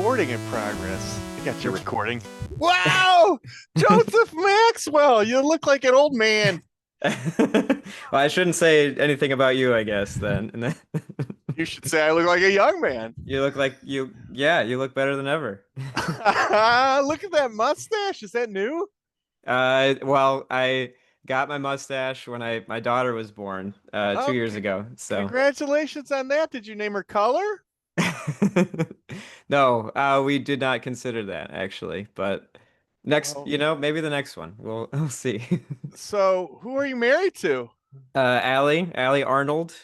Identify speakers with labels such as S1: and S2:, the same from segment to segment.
S1: Recording in progress. I got your recording. Wow! Joseph Maxwell, you look like an old man.
S2: Well, I shouldn't say anything about you, I guess, then. And then
S1: You should say I look like a young man.
S2: you look like yeah, you look better than ever.
S1: Look at that mustache. Is that new?
S2: Well, I got my mustache when my daughter was born, two
S1: Oh,
S2: years ago. So,
S1: congratulations on that. Did you name her Color?
S2: no, we did not consider that actually, but next,
S1: Oh,
S2: maybe the next one. We'll see.
S1: so who are you married to?
S2: Allie Arnold,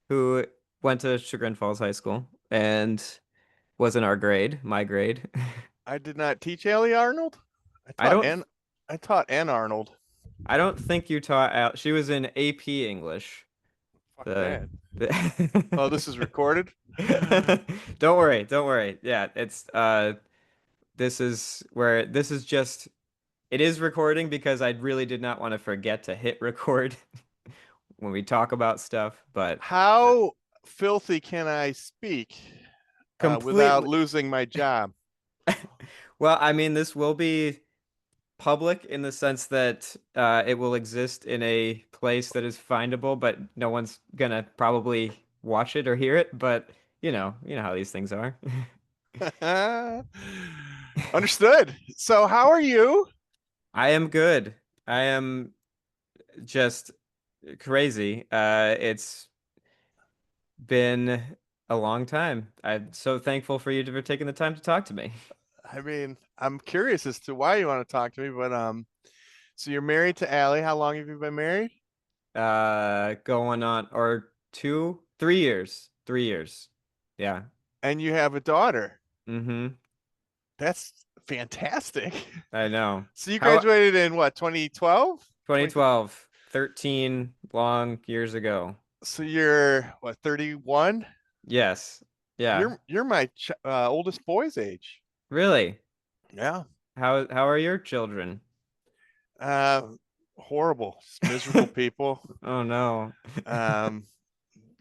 S2: who went to Chagrin Falls High School and was in our grade, my grade.
S1: I did not teach Allie Arnold. I
S2: I
S1: taught
S2: don't
S1: N. I taught N Arnold.
S2: I don't think you taught out. She was in AP English.
S1: Fuck
S2: The,
S1: that. Oh,
S2: the
S1: this is recorded.
S2: Don't worry, don't worry. Yeah, it's this is just it is recording because I really did not want to forget to hit record when we talk about stuff, but
S1: How filthy can I speak without
S2: completely
S1: losing my job?
S2: well, I mean this will be public in the sense that it will exist in a place that is findable, but no one's gonna probably watch it or hear it. But you know how these things are.
S1: Understood. So, how are you?
S2: I am good. I am just crazy. It's been a long time. I'm so thankful for you for taking the time to talk to me.
S1: I mean, I'm curious as to why you want to talk to me, but so you're married to Allie. How long have you been married?
S2: Going on or 3 years. 3 years. Yeah.
S1: And you have a daughter.
S2: Mm-hmm.
S1: That's fantastic.
S2: I know.
S1: So you
S2: How
S1: graduated in what, 2012? 20,
S2: 2012, 13 long years ago.
S1: so you're what, 31?
S2: Yes. Yeah.
S1: You're my oldest boy's age.
S2: Really?
S1: Yeah.
S2: How are your children?
S1: Uh, horrible, just miserable people.
S2: Oh no.
S1: Um,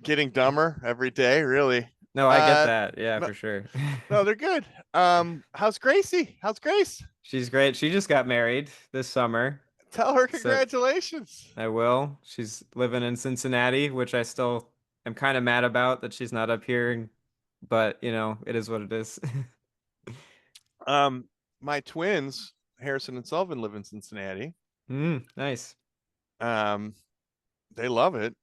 S1: getting dumber every day, really.
S2: No, I get
S1: Uh,
S2: that. Yeah,
S1: no,
S2: for sure.
S1: no, they're good. How's Gracie? How's Grace?
S2: She's great. She just got married this summer.
S1: Tell her
S2: So
S1: congratulations.
S2: I will. She's living in Cincinnati, which I still am kind of mad about that she's not up here, but it is what it is.
S1: My twins, Harrison and Sullivan, live in Cincinnati.
S2: Nice.
S1: Um, they love it.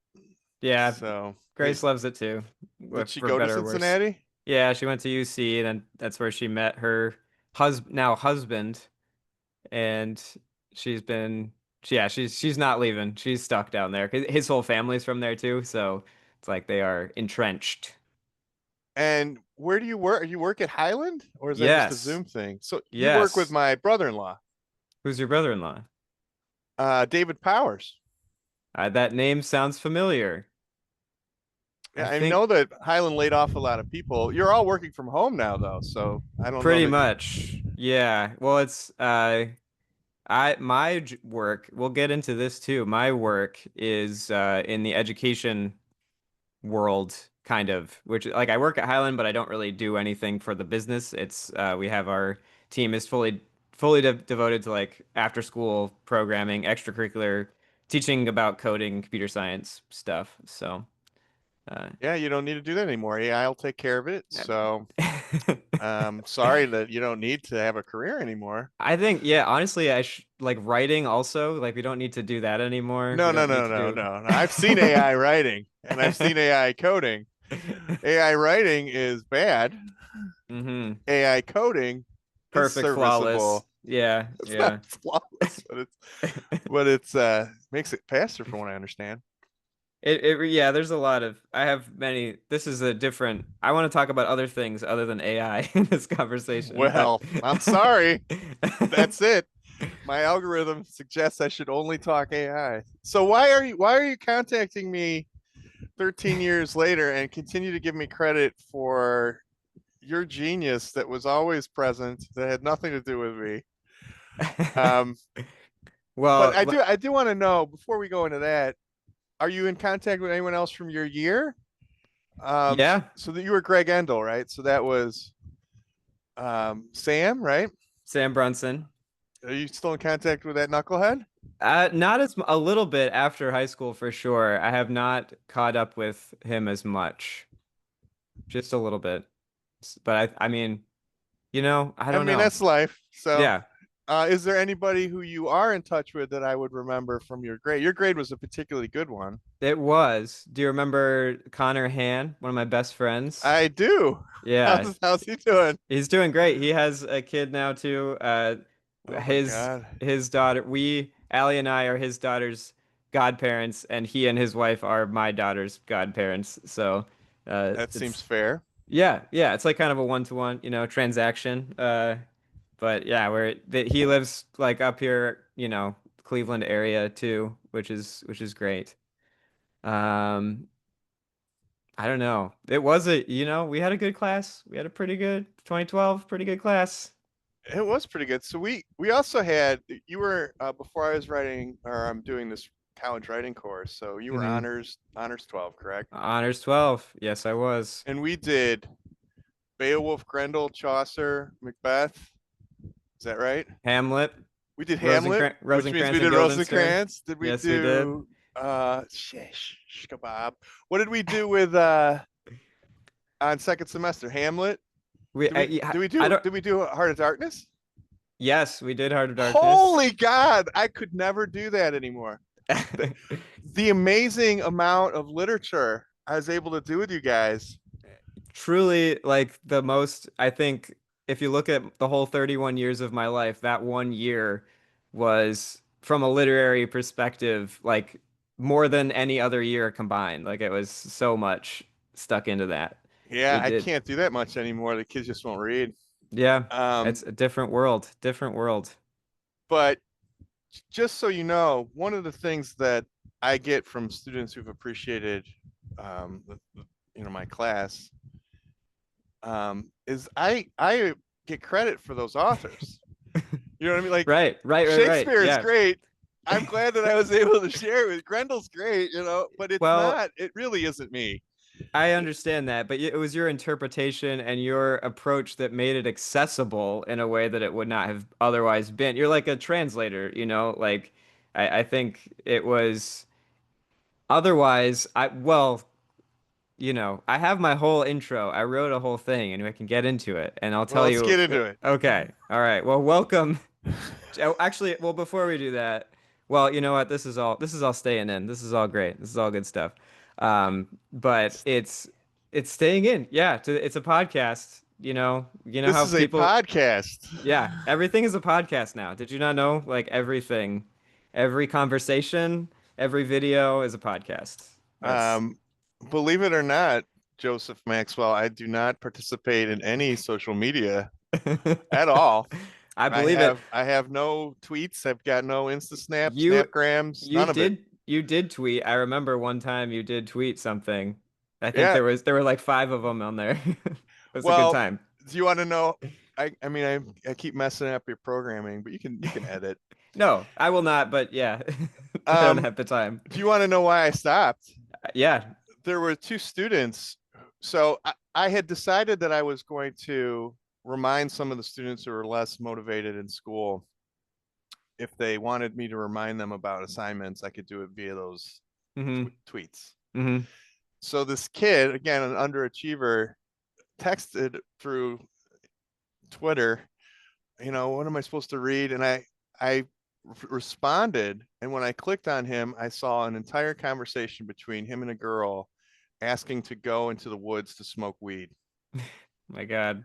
S2: Yeah,
S1: So they
S2: Grace loves it too,
S1: did she
S2: for
S1: go to
S2: better or worse.
S1: Cincinnati?
S2: Yeah, she went to UC, and then that's where she met her husband, and she's been, yeah, she's not leaving. She's stuck down there. 'Cause his whole family's from there too, so it's like they are entrenched.
S1: And where do you work? You work at Highland, or is that just a
S2: Yes,
S1: Zoom thing? So you work with
S2: yes.
S1: my brother-in-law,
S2: Who's your brother-in-law?
S1: David Powers.
S2: That name sounds familiar. I
S1: Yeah, I
S2: think
S1: know that Highland laid off a lot of people. You're all working from home now, though, so I don't know
S2: pretty
S1: that.
S2: much. Yeah. Well, it's work, we'll get into this too. My work is in the education world kind of, which like I work at Highland, but I don't really do anything for the business. It's we have our team is fully devoted to like after school programming, extracurricular teaching about coding, computer science stuff. So, uh
S1: Yeah, you don't need to do that anymore. AI will take care of it. So, sorry that you don't need to have a career anymore.
S2: I think, yeah, honestly, I sh like writing also, like we don't need to do that anymore.
S1: No,
S2: We
S1: no,
S2: don't need
S1: no,
S2: to
S1: no,
S2: do
S1: no, no. I've seen AI writing and I've seen AI coding. AI writing is bad.
S2: hmm
S1: AI coding is
S2: Perfect, flawless.
S1: serviceable.
S2: Yeah,
S1: It's not
S2: yeah.
S1: flawless, but it's makes it faster from what I understand.
S2: Yeah, there's a lot of I have many this is a different I want to talk about other things other than AI in this conversation, but
S1: Well, I'm sorry. That's it. My algorithm suggests I should only talk AI. So why are you contacting me 13 years later and continue to give me credit for your genius that was always present that had nothing to do with me? Um, but
S2: well,
S1: I do want to know before we go into that, are you in contact with anyone else from your year?
S2: yeah.
S1: So that you were Greg Endel, right? So that was Sam, right?
S2: Sam Brunson.
S1: Are you still in contact with that knucklehead?
S2: Not as a little bit after high school for sure. I have not caught up with him as much, just a little bit. But I mean, I
S1: I
S2: don't
S1: mean,
S2: know.
S1: that's life. So,
S2: Yeah,
S1: is there anybody who you are in touch with that I would remember from your grade? Your grade was a particularly good one.
S2: it was. Do you remember Connor Han, one of my best friends?
S1: I do.
S2: Yeah,
S1: How's he doing?
S2: he's doing great. He has a kid now too.
S1: Oh my
S2: His
S1: God.
S2: his daughter, Allie and I are his daughter's godparents, and he and his wife are my daughter's godparents. So,
S1: That seems
S2: it's
S1: fair.
S2: yeah, yeah, it's like kind of a one-to-one, transaction. But yeah, he lives like up here, Cleveland area too, which is great. Um, I don't know. It was we had a good class. We had a pretty good 2012, pretty good class.
S1: It was pretty good. So we also had you were before I was writing or I'm doing this college writing course. So you were
S2: Hmm.
S1: honors 12, correct?
S2: Honors 12. Yes, I was.
S1: And we did Beowulf, Grendel, Chaucer, Macbeth. Is that right?
S2: Hamlet,
S1: We did Hamlet, which means we
S2: Rosencrantz and
S1: did
S2: Guildenstern.
S1: Rosencrantz. Did we
S2: Yes, we did.
S1: do shish kebab? What did we do with on second semester? Hamlet? Did we
S2: Yeah,
S1: did we
S2: I
S1: do
S2: don't.
S1: did we do Heart of Darkness?
S2: Yes, we did Heart of Darkness.
S1: Holy God, I could never do that anymore. The, the amazing amount of literature I was able to do with you guys.
S2: Truly, like the most, I think, if you look at the whole 31 years of my life, that one year was, from a literary perspective, like more than any other year combined. Like it was so much stuck into that.
S1: Yeah,
S2: It
S1: I
S2: did.
S1: can't do that much anymore. The kids just won't read.
S2: Yeah,
S1: Um,
S2: it's a different world, different world.
S1: but just so you know, one of the things that I get from students who've appreciated, my class, is I get credit for those authors. You know what I mean? Like
S2: Right, right, right, right.
S1: Shakespeare is
S2: Yeah.
S1: great. I'm glad that I was able to share it with Grendel's great, but it's
S2: Well,
S1: not. It really isn't me.
S2: I understand that, but it was your interpretation and your approach that made it accessible in a way that it would not have otherwise been. You're like a translator, like I think it was otherwise. I have my whole intro. I wrote a whole thing and I can get into it and I'll
S1: Well,
S2: tell
S1: let's
S2: you.
S1: get into it.
S2: Okay. All right. Well, welcome. Oh, actually, well, before we do that, well, you know what? This is all staying in. This is all great. This is all good stuff. But it's staying in. Yeah, it's a podcast. You know
S1: This
S2: how
S1: is a
S2: people,
S1: podcast.
S2: yeah, everything is a podcast now. Did you not know? Like everything, every conversation, every video is a podcast. That's
S1: Um, Believe it or not, Joseph Maxwell, I do not participate in any social media at all.
S2: I
S1: I
S2: believe it.
S1: have I have no tweets. I've got no Insta
S2: You
S1: Snapgrams,
S2: you
S1: none of it.
S2: did tweet. I remember one time you did tweet something. I think
S1: Yeah.
S2: there were like five of them on there. It was a good
S1: Well,
S2: time.
S1: do you want to know? I mean I keep messing up your programming, but you can edit.
S2: No, I will not, but yeah. I don't
S1: Um,
S2: have the time.
S1: do you want to know why I stopped?
S2: Yeah.
S1: There were two students. So I had decided that I was going to remind some of the students who were less motivated in school. If they wanted me to remind them about assignments, I could do it via those
S2: Hmm.
S1: tweets.
S2: Hmm.
S1: So this kid, again, an underachiever, texted through Twitter, what am I supposed to read? And I responded. And when I clicked on him, I saw an entire conversation between him and a girl asking to go into the woods to smoke weed.
S2: My God.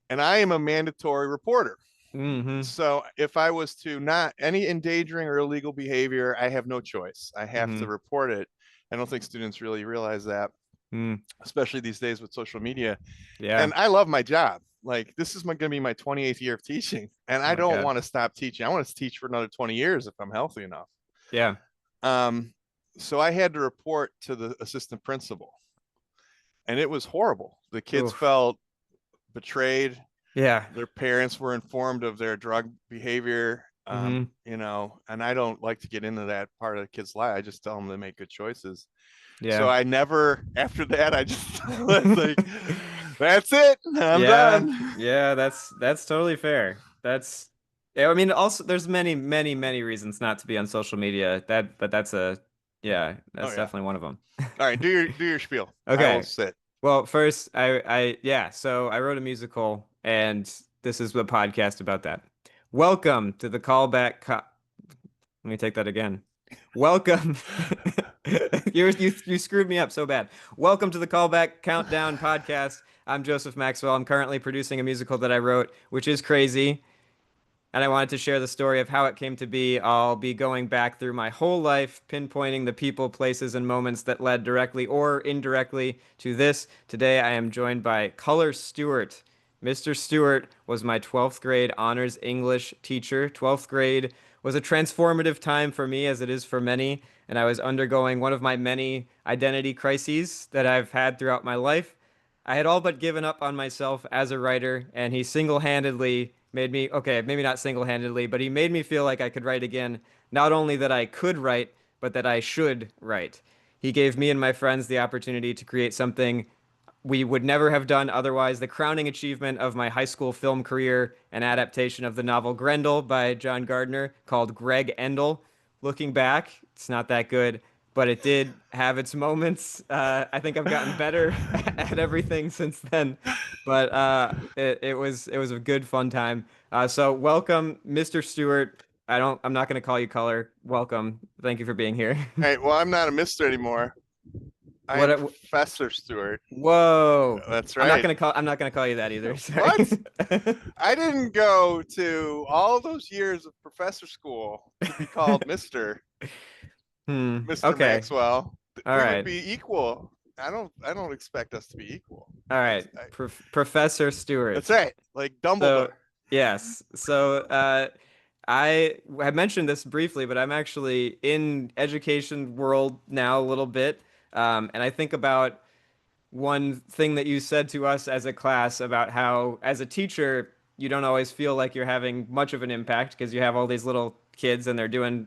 S1: And I am a mandatory reporter.
S2: Hmm.
S1: So if I was to not any endangering or illegal behavior, I have no choice. I have to
S2: Hmm.
S1: report it. I don't think students really realize that,
S2: Mm.
S1: especially these days with social media.
S2: Yeah.
S1: And I love my job. Like this is going to be my 28th year of teaching, and
S2: Oh
S1: I
S2: my
S1: don't
S2: God.
S1: want to stop teaching. I want to teach for another 20 years if I'm healthy enough.
S2: Yeah.
S1: Um, so I had to report to the assistant principal, and it was horrible. The kids
S2: Oof.
S1: felt betrayed.
S2: Yeah.
S1: Their parents were informed of their drug behavior.
S2: Hmm.
S1: And I don't like to get into that part of the kid's life. I just tell them to make good choices. So
S2: Yeah.
S1: I never, after that, I just was like, That's it. I'm
S2: Yeah,
S1: done.
S2: yeah, that's totally fair. That's yeah, I mean also there's many, many, many reasons not to be on social media. But that's a yeah,
S1: Oh
S2: that's
S1: yeah.
S2: definitely one of them.
S1: All right, do your spiel. I will
S2: Okay.
S1: sit.
S2: Well, first yeah, so I wrote a musical and this is the podcast about that. Welcome to the callback co Let me take that again. Welcome. You screwed me up so bad. Welcome to the Callback Countdown podcast. I'm Joseph Maxwell. I'm currently producing a musical that I wrote, which is crazy and I wanted to share the story of how it came to be. I'll be going back through my whole life, pinpointing the people, places, and moments that led directly or indirectly to this. Today, I am joined by Culler Stuart. Mr. Stewart was my 12th grade honors English teacher. 12th grade was a transformative time for me, as it is for many, and I was undergoing one of my many identity crises that I've had throughout my life. I had all but given up on myself as a writer, and he single-handedly made me, okay, maybe not single-handedly, but he made me feel like I could write again. Not only that I could write, but that I should write. He gave me and my friends the opportunity to create something we would never have done otherwise. The crowning achievement of my high school film career, an adaptation of the novel Grendel by John Gardner called Greg Endel. Looking back, it's not that good, but it did have its moments. I think I've gotten better at everything since then, but it was a good fun time. So welcome, Mr. Stewart. I'm not going to call you Color. Welcome. Thank you for being here.
S1: All right, well, I'm not a mister anymore. I am
S2: What?
S1: Professor Stewart.
S2: Whoa.
S1: That's right.
S2: I'm not gonna call you that either. Sorry.
S1: What? I didn't go to all those years of professor school to be called Mr.
S2: Okay.
S1: Maxwell.
S2: All
S1: We would
S2: right.
S1: be equal. I don't expect us to be equal.
S2: All right. Professor
S1: That's
S2: Stewart.
S1: right. Like Dumbledore.
S2: So, yes. I had mentioned this briefly, but I'm actually in education world now a little bit. And I think about one thing that you said to us as a class about how, as a teacher, you don't always feel like you're having much of an impact because you have all these little kids and they're doing,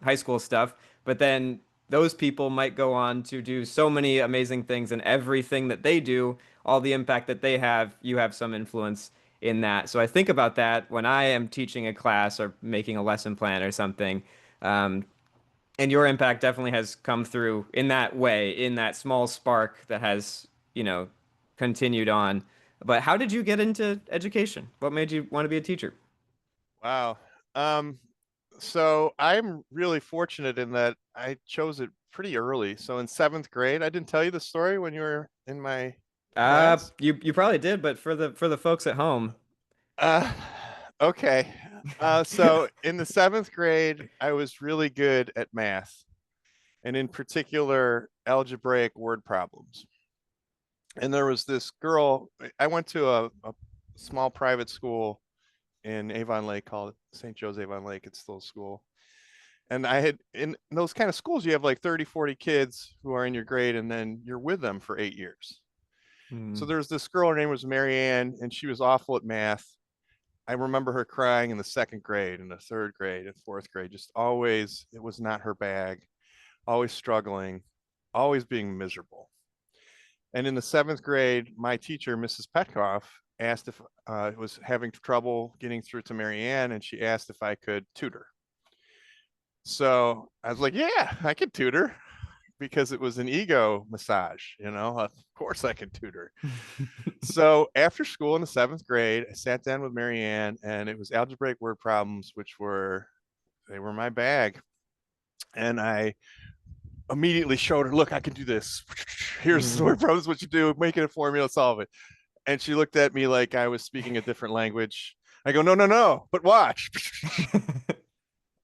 S2: high school stuff. But then those people might go on to do so many amazing things, and everything that they do, all the impact that they have, you have some influence in that. So I think about that when I am teaching a class or making a lesson plan or something. Um, and your impact definitely has come through in that way, in that small spark that has, you know, continued on. But how did you get into education? What made you want to be a teacher?
S1: Wow. Um, so I'm really fortunate in that I chose it pretty early. So in seventh grade, I didn't tell you the story when you were in my class.
S2: You probably did, but for the folks at home.
S1: Uh, okay. So in the seventh grade, I was really good at math, and in particular, algebraic word problems. And there was this girl, I went to a small private school in Avon Lake called St. Joe's Avon Lake. It's still a school. And I had in those kind of schools, you have like 30, 40 kids who are in your grade, and then you're with them for 8 years. So
S2: Hmm.
S1: there was this girl, her name was Marianne, and she was awful at math. I remember her crying in the second grade, in the third grade, and fourth grade, just always, it was not her bag, always struggling, always being miserable. And in the seventh grade, my teacher, Mrs. Petkoff, asked if I was having trouble getting through to Marianne, and she asked if I could tutor. So I was like, yeah, I could tutor because it was an ego massage, of course I could tutor. So after school in the seventh grade, I sat down with Marianne, and it was algebraic word problems, which they were my bag. And I immediately showed her, look, I can do this. Here's the
S2: Hmm.
S1: word problems, what you do, make it a formula, solve it. And she looked at me like I was speaking a different language. I go, no, no, no, but watch.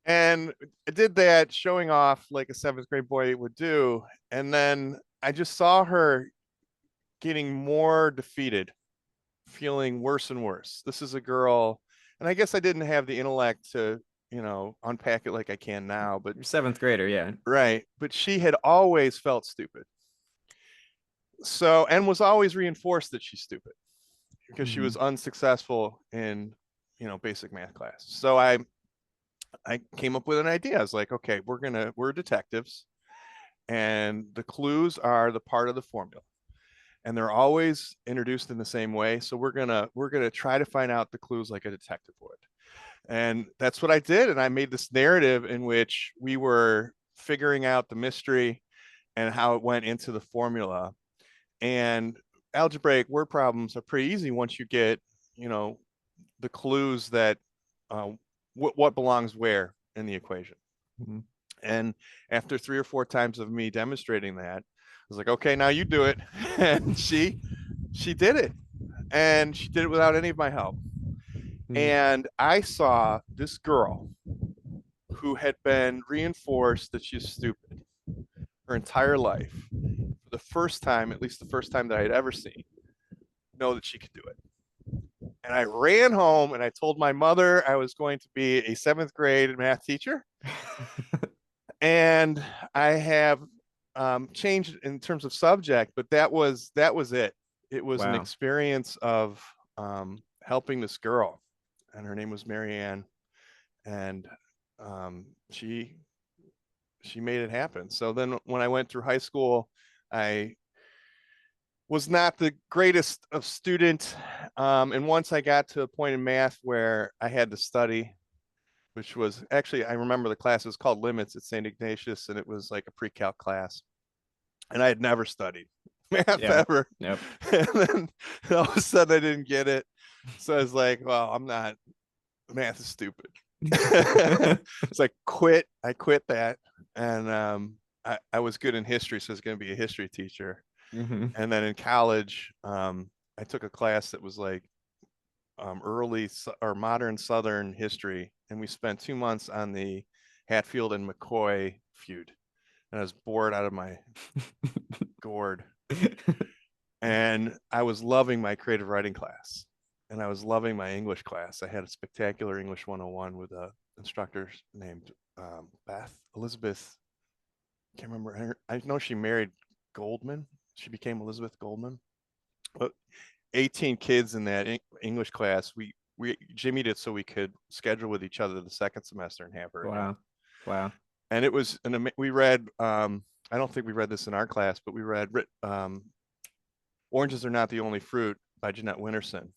S1: And I did that, showing off like a seventh grade boy would do. And then I just saw her getting more defeated, feeling worse and worse. This is a girl, and I guess I didn't have the intellect to, unpack it like I can now, but
S2: You're seventh grader, yeah.
S1: right. But she had always felt stupid. So, and was always reinforced that she's stupid because she
S2: Hmm.
S1: was unsuccessful in, basic math class. So I came up with an idea. I was like, okay, we're detectives, and the clues are the part of the formula. and they're always introduced in the same way. So we're gonna try to find out the clues like a detective would. And that's what I did. And I made this narrative in which we were figuring out the mystery and how it went into the formula. And algebraic word problems are pretty easy once you get, you know, the clues that what belongs where in the equation.
S2: Mm-hmm.
S1: And after 3 or 4 times of me demonstrating that, I was like, okay, now you do it. And she did it. And she did it without any of my help. And I saw this girl who had been reinforced that she's stupid her entire life for the first time, at least the first time that I had ever seen, know that she could do it. And I ran home and I told my mother I was going to be a seventh grade math teacher. And I have changed in terms of subject, but that was it. It was an
S2: Wow.
S1: experience of helping this girl, and her name was Marianne, and she made it happen. So then when I went through high school, I was not the greatest of student. And once I got to a point in math where I had to study, which was actually, I remember the class was called Limits at St. Ignatius, and it was like a pre-calc class. And I had never studied math
S2: Yeah.
S1: ever.
S2: Yep.
S1: And then all of a sudden I didn't get it. So I was like, well, I'm not, math is stupid. It's like quit. I quit that. And I was good in history, so I was going to be a history teacher.
S2: Mm-hmm.
S1: And then in college, I took a class that was like early or modern Southern history, and we spent 2 months on the Hatfield and McCoy feud, and I was bored out of my gourd. And I was loving my creative writing class, and I was loving my English class. I had a spectacular English 101 with a instructor named Beth Elizabeth. I can't remember her. I know she married Goldman. She became Elizabeth Goldman. But 18 kids in that English class. We jimmied it so we could schedule with each other the second semester and have her again.
S2: Wow. Wow.
S1: And it was we read. I don't think we read this in our class, but we read "Oranges Are Not the Only Fruit" by Jeanette Winterson,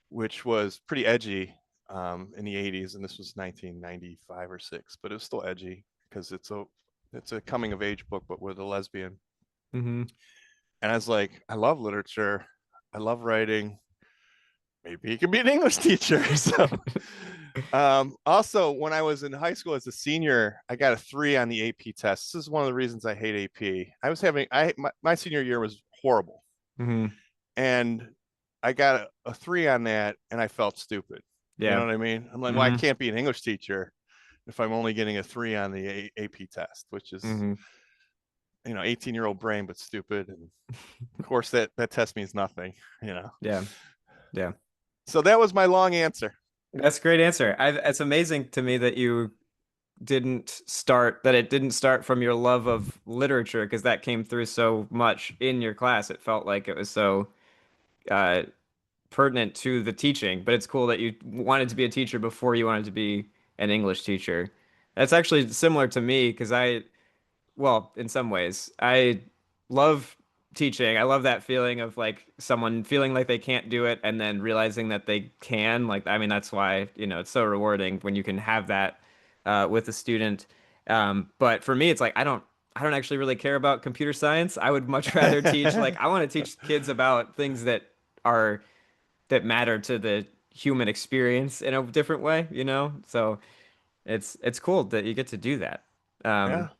S1: which was pretty edgy in the 80s, and this was 1995 or six, but it was still edgy because it's a coming of age book, but with a lesbian.
S2: Mm-hmm.
S1: And I was like, I love literature, I love writing. Maybe he could be an English teacher. So, also, when I was in high school as a senior, I got a 3 on the AP test. This is one of the reasons I hate AP. My senior year was horrible,
S2: Mm-hmm.
S1: and I got a 3 on that, and I felt stupid. You know
S2: Yeah.
S1: what I mean? I'm like, well, I
S2: Mm-hmm.
S1: can't be an English teacher if I'm only getting a 3 on the AP test, which is,
S2: Mm-hmm.
S1: 18-year-old brain, but stupid. And of course, that test means nothing.
S2: Yeah. Yeah.
S1: So that was my long answer.
S2: That's a great answer. It's amazing to me that it didn't start from your love of literature because that came through so much in your class. It felt like it was so uh, pertinent to the teaching, but it's cool that you wanted to be a teacher before you wanted to be an English teacher. That's actually similar to me because well, in some ways, I love teaching. I love that feeling of like someone feeling like they can't do it and then realizing that they can. Like, I mean, that's why, it's so rewarding when you can have that with a student. But for me, it's like I don't actually really care about computer science. I would much rather teach like I want to teach kids about things are that matter to the human experience in a different way. So it's cool that you get to do that.
S1: Yeah.
S2: Um,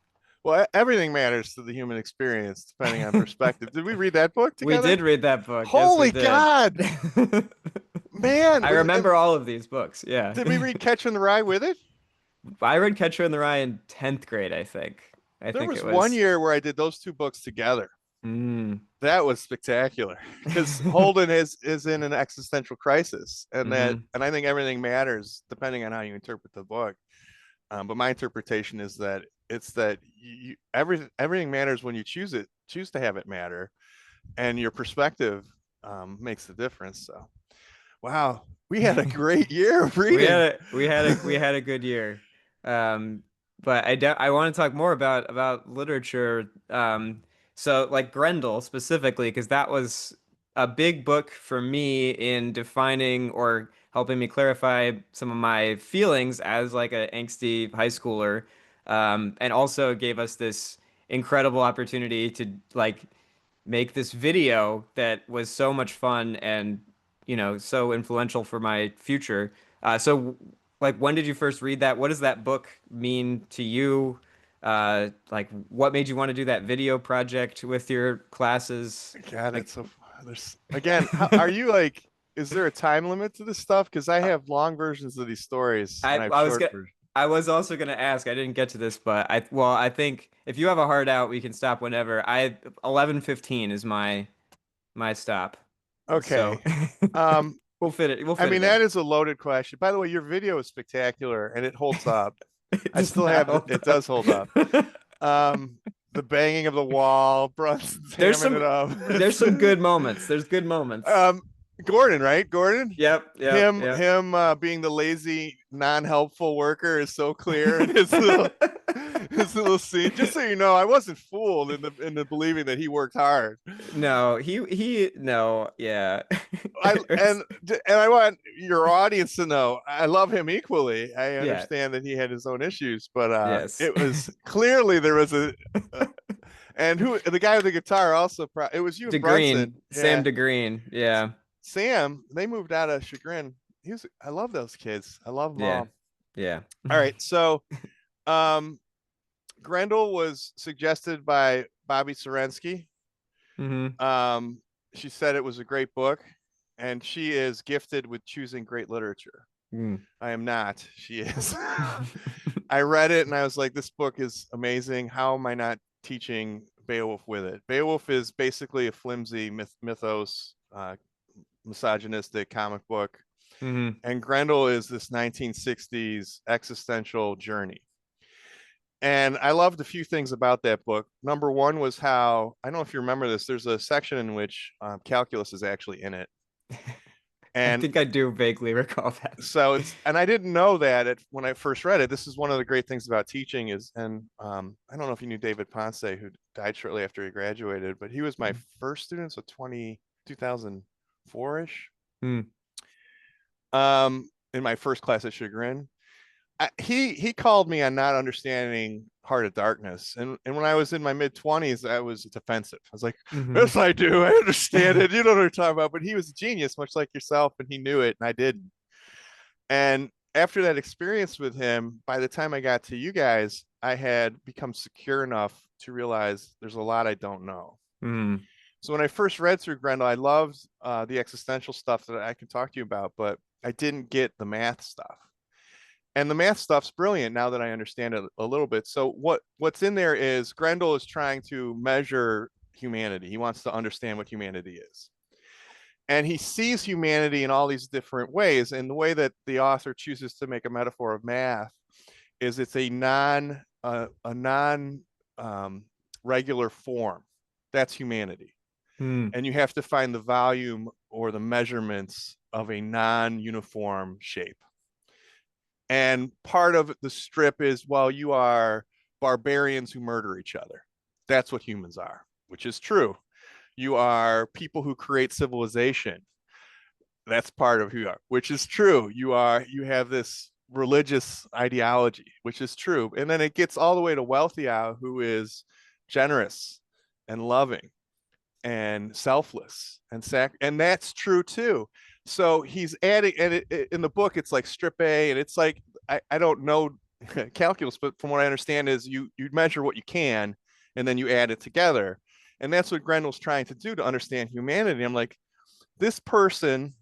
S1: Well, everything matters to the human experience, depending on perspective. Did we read that book
S2: We
S1: together?
S2: did read that book. Yes, we
S1: Holy
S2: did.
S1: God, man!
S2: I remember all of these books. Yeah.
S1: Did we read Catcher in the Rye with it?
S2: I read Catcher in the Rye in 10th grade, I think. I
S1: There
S2: think
S1: was
S2: it
S1: one
S2: was.
S1: year where I did those two books together.
S2: Mm.
S1: That was spectacular because Holden is in an existential crisis, and
S2: Hmm.
S1: I think everything matters depending on how you interpret the book. But my interpretation is that it's that everything matters when you choose to have it matter, and your perspective makes the difference. So, wow, we had a great year of reading.
S2: We had a good year. Um, but I want to talk more about literature. So like Grendel specifically, because that was a big book for me in defining or helping me clarify some of my feelings as like a angsty high schooler. And also gave us this incredible opportunity to like make this video that was so much fun and so influential for my future. So like when did you first read that? What does that book mean to you? Like what made you want to do that video project with your classes?
S1: God,
S2: Like
S1: it's so. There's again. How are you like? Is there a time limit to this stuff? Because I have long versions of these stories
S2: I
S1: and I have
S2: I was
S1: short
S2: gonna
S1: versions.
S2: I was also gonna ask. I didn't get to this, but I think if you have a hard out, we can stop whenever. 11:15 is my stop. So
S1: Okay. Um,
S2: we'll fit it. We'll
S1: I
S2: fit
S1: mean
S2: it in.
S1: that is a loaded question. By the way, your video is spectacular and it holds up.
S2: It
S1: I
S2: does
S1: still
S2: not
S1: have
S2: hold
S1: it
S2: up.
S1: does hold up. Um, the banging of the wall, Brunson's
S2: There's
S1: hammering it
S2: some
S1: up.
S2: there's some good moments. There's good moments.
S1: um, Gordon, right? Gordon.
S2: Yep, yep, yep.
S1: Him being the lazy, non-helpful worker is so clear in his little scene. Just so you know, I wasn't fooled in the believing that he worked hard.
S2: No, he no, yeah.
S1: I
S2: It was-
S1: and and I want your audience to know I love him equally. I
S2: yeah,
S1: understand that he had his own issues, but
S2: yes.
S1: it was clearly there was a and who the guy with the guitar also. It was you and Brunson,
S2: DeGreen, Sam
S1: yeah.
S2: DeGreen. Yeah.
S1: Sam, they moved out of Chagrin. I love those kids. I love them
S2: Yeah.
S1: all.
S2: Yeah.
S1: All right, so um, Grendel was suggested by Bobby Sorensky.
S2: hmm
S1: Um, she said it was a great book, and she is gifted with choosing great literature.
S2: Mm.
S1: I am not. She is. I read it and I was like, this book is amazing. How am I not teaching Beowulf with it? Beowulf is basically a flimsy mythos, misogynistic comic book.
S2: hmm
S1: And Grendel is this 1960s existential journey. And I loved a few things about that book. Number one was how, I don't know if you remember this, there's a section in which calculus is actually in it.
S2: I
S1: And
S2: think I do vaguely recall that.
S1: so and I didn't know that when I first read it. This is one of the great things about teaching is, and I don't know if you knew David Ponce, who died shortly after he graduated, but he was my first student, so 2004-ish,
S2: Mm.
S1: in my first class at Chagrin. He called me on not understanding Heart of Darkness, and when I was in my mid 20s, I was defensive. I was like,
S2: hmm
S1: "Yes, I do. I understand it. You know what I'm talking about." But he was a genius, much like yourself, and he knew it, and I didn't. And after that experience with him, by the time I got to you guys, I had become secure enough to realize there's a lot I don't know.
S2: Mm.
S1: So when I first read through Grendel, I loved the existential stuff that I can talk to you about, but I didn't get the math stuff. And the math stuff's brilliant now that I understand it a little bit. So what's in there is Grendel is trying to measure humanity. He wants to understand what humanity is. And he sees humanity in all these different ways. And the way that the author chooses to make a metaphor of math is it's a non regular form. That's humanity.
S2: Mm.
S1: And you have to find the volume or the measurements of a non-uniform shape. And part of the strip is, well, you are barbarians who murder each other. That's what humans are, which is true. You are people who create civilization. That's part of who you are, which is true. You have this religious ideology, which is true. And then it gets all the way to Wealthiau, who is generous and loving and selfless and that's true too. So he's adding, and in the book it's like strip A, and it's like I don't know calculus, but from what I understand is you measure what you can and then you add it together, and that's what Grendel's trying to do to understand humanity. I'm like, this person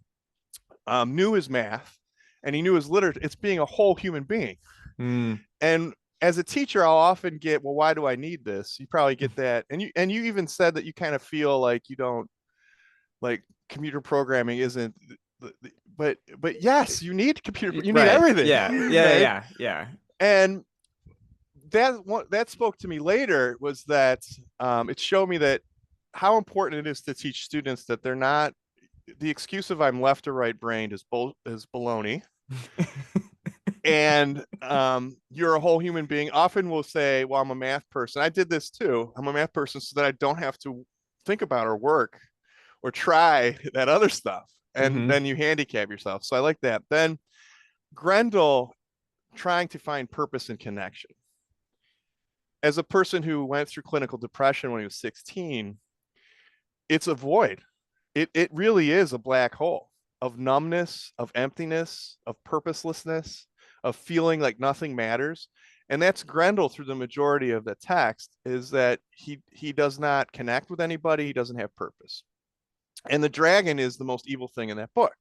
S1: knew his math and he knew his literature. It's being a whole human being.
S2: Mm.
S1: And as a teacher, I'll often get, well, why do I need this? You probably get that. And you even said that you kind of feel like you don't, like, computer programming isn't but yes, you need you need
S2: Right.
S1: everything.
S2: Yeah. Yeah.
S1: Right.
S2: Yeah. Yeah.
S1: And that spoke to me later was that it showed me that how important it is to teach students that they're not, the excuse of I'm left or right brained is baloney. And you're a whole human being. Often we'll say, well, I'm a math person. I did this too. I'm a math person so that I don't have to think about or work or try that other stuff. And
S2: Hmm.
S1: then you handicap yourself. So I like that. Then Grendel trying to find purpose and connection. As a person who went through clinical depression when he was 16, it's a void. It really is a black hole of numbness, of emptiness, of purposelessness, of feeling like nothing matters. And that's Grendel through the majority of the text, is that he does not connect with anybody, he doesn't have purpose. And the dragon is the most evil thing in that book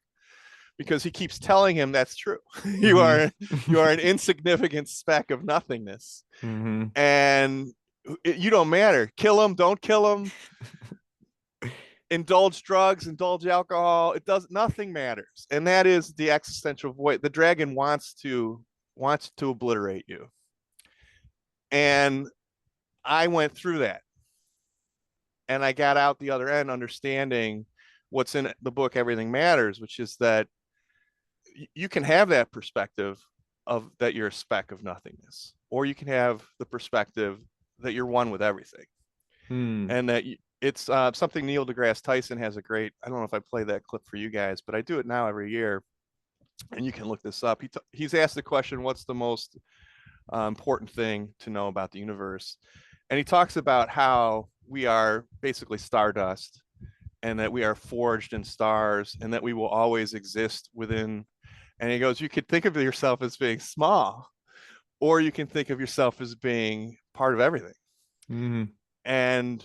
S1: because he keeps telling him that's true. you
S2: Hmm.
S1: are you are an insignificant speck of nothingness.
S2: Hmm.
S1: And you don't matter. Kill him, don't kill him, indulge drugs, indulge alcohol. It does nothing matters. And that is the existential void. The dragon wants to obliterate you. And I went through that. And I got out the other end understanding what's in the book Everything Matters, which is that you can have that perspective of that you're a speck of nothingness, or you can have the perspective that you're one with everything,
S2: Hmm.
S1: and that it's something Neil deGrasse Tyson has a great. I don't know if I play that clip for you guys, but I do it now every year, and you can look this up. He's asked the question, "What's the most important thing to know about the universe?" And he talks about how we are basically stardust, and that we are forged in stars, and that we will always exist within. And he goes, you could think of yourself as being small, or you can think of yourself as being part of everything.
S2: Hmm.
S1: And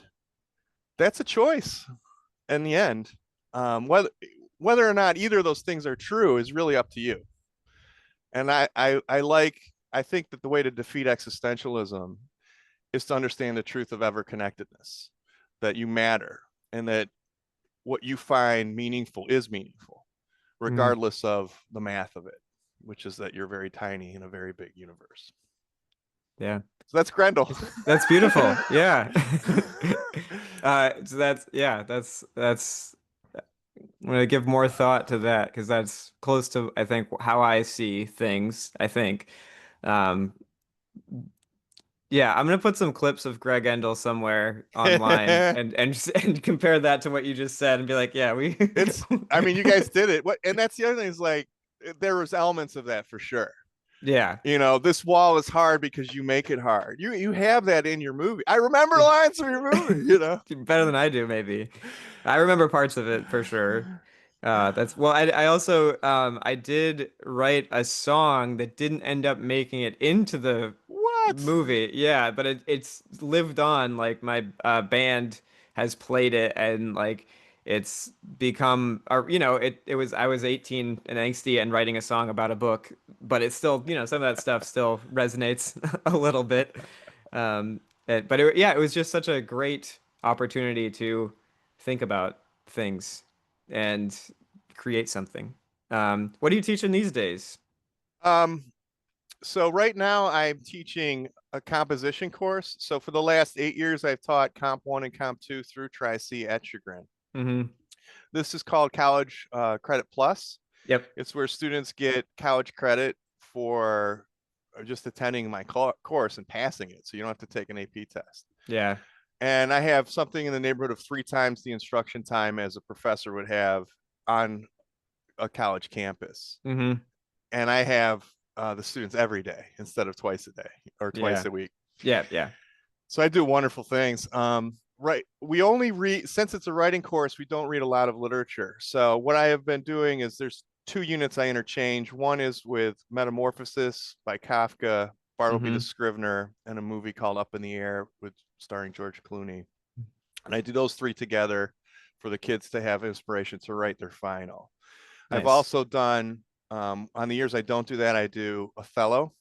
S1: that's a choice in the end. Whether or not either of those things are true is really up to you. And I think that the way to defeat existentialism is to understand the truth of ever connectedness, that you matter, and that what you find meaningful is meaningful,
S2: Hmm.
S1: regardless of the math of it, which is that you're very tiny in a very big universe.
S2: Yeah.
S1: So that's Grendel.
S2: That's beautiful. Yeah. So that's I'm gonna give more thought to that because that's close to I think how I see things, I think. Um, yeah, I'm gonna put some clips of Greg Endel somewhere online and compare that to what you just said and be like, yeah, we
S1: It's, I mean, you guys did it. What, and that's the other thing is like, there was elements of that for sure.
S2: yeah.
S1: This wall is hard because you make it hard. You have that in your movie. I remember lines from your movie.
S2: Better than I do, maybe. I remember parts of it for sure. That's well, I also I did write a song that didn't end up making it into the
S1: What?
S2: movie. Yeah, but it's lived on. Like my band has played it and like it's become or it was I was 18 and angsty and writing a song about a book, but it's still, some of that stuff still resonates a little bit. But yeah, it was just such a great opportunity to think about things and create something. What are you teaching these days?
S1: Um, so right now I'm teaching a composition course. So for the last 8 years, I've taught Comp 1 and Comp 2 through Tri-C at Chagrin.
S2: Hmm.
S1: This is called College Credit Plus.
S2: Yep.
S1: It's where students get college credit for just attending my course and passing it. So you don't have to take an AP test.
S2: Yeah.
S1: And I have something in the neighborhood of 3 times the instruction time as a professor would have on a college campus.
S2: Hmm.
S1: And I have the students every day instead of twice a day or twice
S2: Yeah.
S1: a week.
S2: Yeah. Yeah.
S1: So I do wonderful things. Right. We only read, since it's a writing course, we don't read a lot of literature. So what I have been doing is there's 2 units I interchange. One is with Metamorphosis by Kafka, Bartleby the
S2: Hmm.
S1: Scrivener, and a movie called Up in the Air with starring George Clooney. And I do those 3 together for the kids to have inspiration to write their final. I've
S2: Nice.
S1: also done, on the years I don't do that, I do Othello,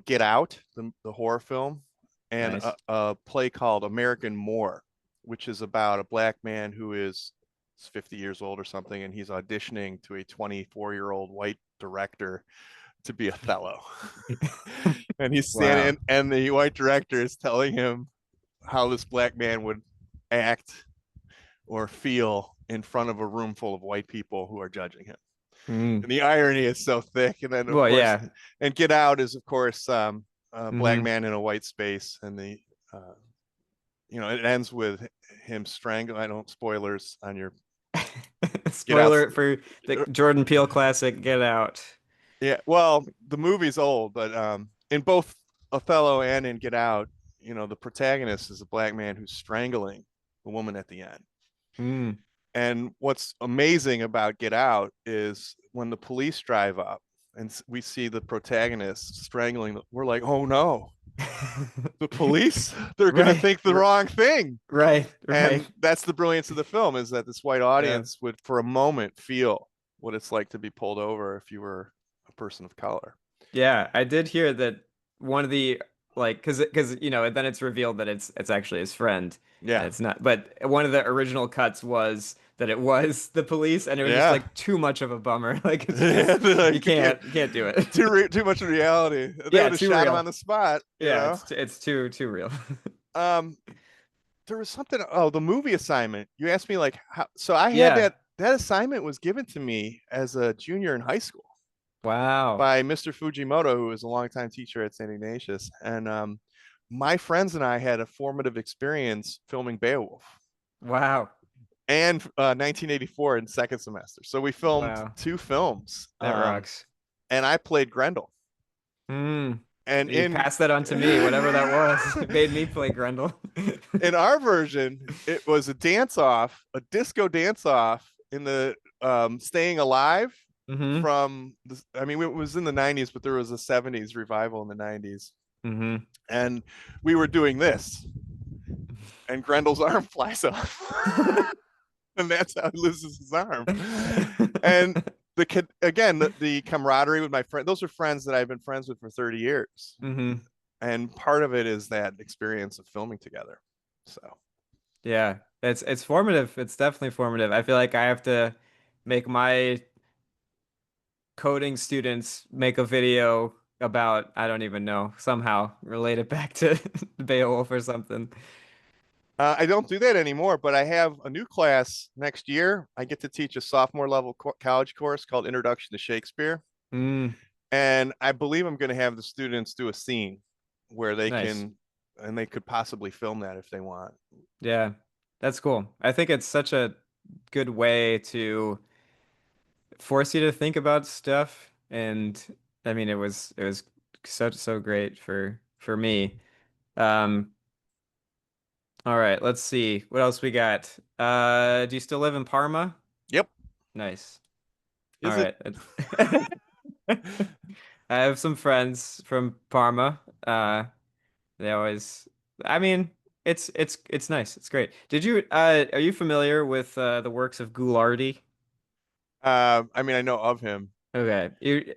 S1: Get Out, the horror film, and
S2: Nice.
S1: a play called American Moor, which is about a black man who is 50 years old or something, and he's auditioning to a 24-year-old white director to be Othello. And he's
S2: Wow.
S1: standing, and the white director is telling him how this black man would act or feel in front of a room full of white people who are judging him.
S2: Mm.
S1: And the irony is so thick. And then of
S2: Well,
S1: course,
S2: yeah.
S1: and Get Out is of course a black
S2: Hmm.
S1: man in a white space, and the uh, it ends with him strangling. I don't spoilers on your Get Out.
S2: Spoiler for the Jordan Peele classic, Get Out.
S1: Yeah, well, the movie's old, but in both Othello and in Get Out, the protagonist is a black man who's strangling the woman at the end.
S2: Mm.
S1: And what's amazing about Get Out is when the police drive up and we see the protagonist strangling, we're like, oh no, the police, they're going to
S2: Right.
S1: think the wrong thing.
S2: Right. Right.
S1: And that's the brilliance of the film, is that this white
S2: Yeah.
S1: audience would, for a moment, feel what it's like to be pulled over if you were a person of color.
S2: Yeah, I did hear that one of the like because then it's revealed that it's actually his friend and
S1: Yeah.
S2: it's not. But one of the original cuts was that it was the police and it was just
S1: Yeah.
S2: like too much of a bummer. Like it's just
S1: Like,
S2: you can't do it.
S1: too much of reality. They
S2: Yeah,
S1: would have
S2: too
S1: shot him
S2: real.
S1: on the spot,
S2: Yeah, it's too real.
S1: Um, there was something. Oh, the movie assignment. You asked me like how. So I had
S2: Yeah.
S1: that assignment was given to me as a junior in high school
S2: Wow.
S1: by Mr. Fujimoto, who was a longtime teacher at St. Ignatius, and my friends and I had a formative experience filming Beowulf
S2: Wow.
S1: and 1984 in second semester. So we filmed
S2: Wow.
S1: two films,
S2: That rocks.
S1: and I played Grendel.
S2: Mm.
S1: And
S2: You
S1: in
S2: passed that on to me, whatever that was. It made me play Grendel.
S1: in our version, it was a dance off, a disco dance off in the Staying Alive
S2: Hmm.
S1: from the, I mean, it was in the 90s, but there was a 70s revival in the 90s.
S2: Hmm.
S1: And we were doing this, and Grendel's arm flies off. And that's how he loses his arm. And the kid, again, the camaraderie with my friend, those are friends that I've been friends with for 30 years.
S2: Hmm.
S1: And part of it is that experience of filming together. So
S2: Yeah, it's formative. It's definitely formative. I feel like I have to make my coding students make a video about, I don't even know, somehow relate it back to Beowulf or something.
S1: I don't do that anymore, but I have a new class next year. I get to teach a sophomore level college course called Introduction to Shakespeare.
S2: Mm,
S1: And I believe I'm going to have the students do a scene where they
S2: nice.
S1: can, and they could possibly film that if they want.
S2: Yeah, that's cool. I think it's such a good way to force you to think about stuff. And I mean, it was so great for me. Um, all right, let's see what else we got. Do you still live in Parma?
S1: Yep.
S2: Nice. All
S1: Is it?
S2: right. I have some friends from Parma. They always, I mean, it's nice. It's great. Are you familiar with the works of Ghoulardi?
S1: I mean, I know of him.
S2: Okay.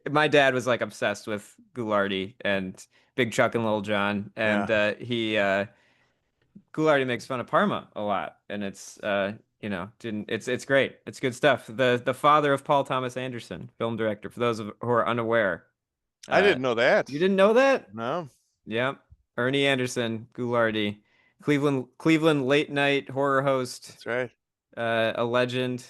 S2: My dad was like obsessed with Ghoulardi and Big Chuck and Little John, and
S1: Yeah.
S2: Ghoulardi makes fun of Parma a lot, and didn't it's great. It's good stuff. The father of Paul Thomas Anderson, film director, for those who are unaware.
S1: I
S2: Uh,
S1: didn't know that.
S2: you didn't know that?
S1: No,
S2: Yep. Ernie Anderson, Ghoulardi, Cleveland late night horror host,
S1: that's right.
S2: a legend.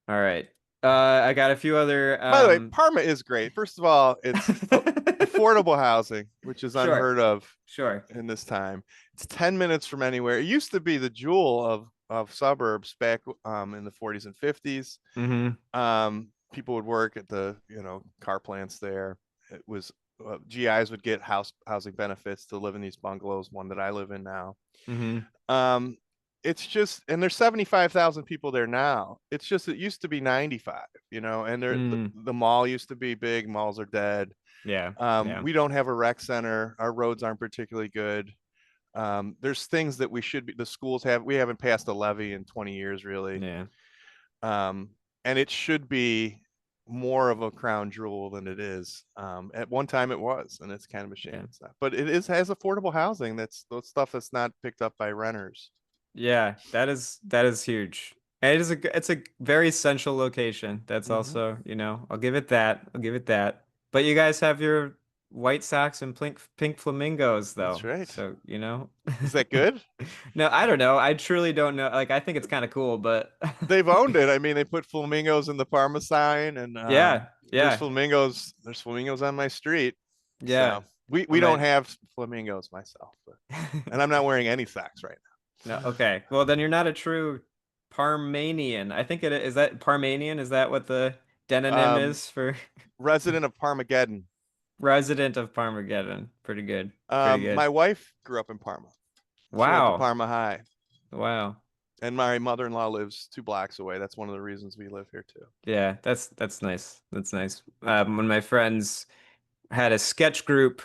S2: All right. I got a few other
S1: By the way, Parma is great. First of all, it's affordable housing, which is
S2: Sure.
S1: unheard of
S2: Sure.
S1: in this time. It's 10 minutes from anywhere. It used to be the jewel of suburbs back in the 40s and 50s.
S2: Hmm.
S1: People would work at the car plants there. It was GIs would get housing benefits to live in these bungalows, one that I live in now.
S2: Hmm.
S1: Um, it's just, and there's 75,000 people there now. It's just, it used to be 95, and
S2: Mm.
S1: the mall used to be big. Malls are dead.
S2: Yeah. Yeah.
S1: We don't have a rec center. Our roads aren't particularly good. There's things that the schools we haven't passed a levy in 20 years, really.
S2: Yeah.
S1: Um, and it should be more of a crown jewel than it is. At one time it was, and it's kind of a shame
S2: Yeah.
S1: it's not. But has affordable housing. That's those stuff that's not picked up by renters.
S2: Yeah. That is huge. And it's a very central location. That's
S1: Hmm.
S2: also, I'll give it that. I'll give it that. But you guys have your White Sox and pink flamingos,
S1: That's
S2: though.
S1: right.
S2: So, you know.
S1: Is that good?
S2: No, I don't know. I truly don't know. Like, I think it's kind of cool, but
S1: They've owned it. I mean, they put flamingos in the Parma sign, and
S2: yeah,
S1: there's
S2: yeah,
S1: flamingos. There's flamingos on my street.
S2: yeah.
S1: So we
S2: On
S1: don't
S2: my
S1: have flamingos myself, but and I'm not wearing any socks right
S2: no, okay. Well, then you're not a true Parmanian. I think is that Parmanian? Is that what the
S1: now.
S2: demonym is for
S1: Resident of Parmageddon.
S2: resident of Parmageddon? Pretty good. Pretty good.
S1: My wife grew up in Parma. She went to
S2: Wow.
S1: Parma High,
S2: Wow.
S1: and my mother-in-law lives 2 blocks away. That's one of the reasons we live here too.
S2: Yeah, that's nice. That's nice. When my friends had a sketch group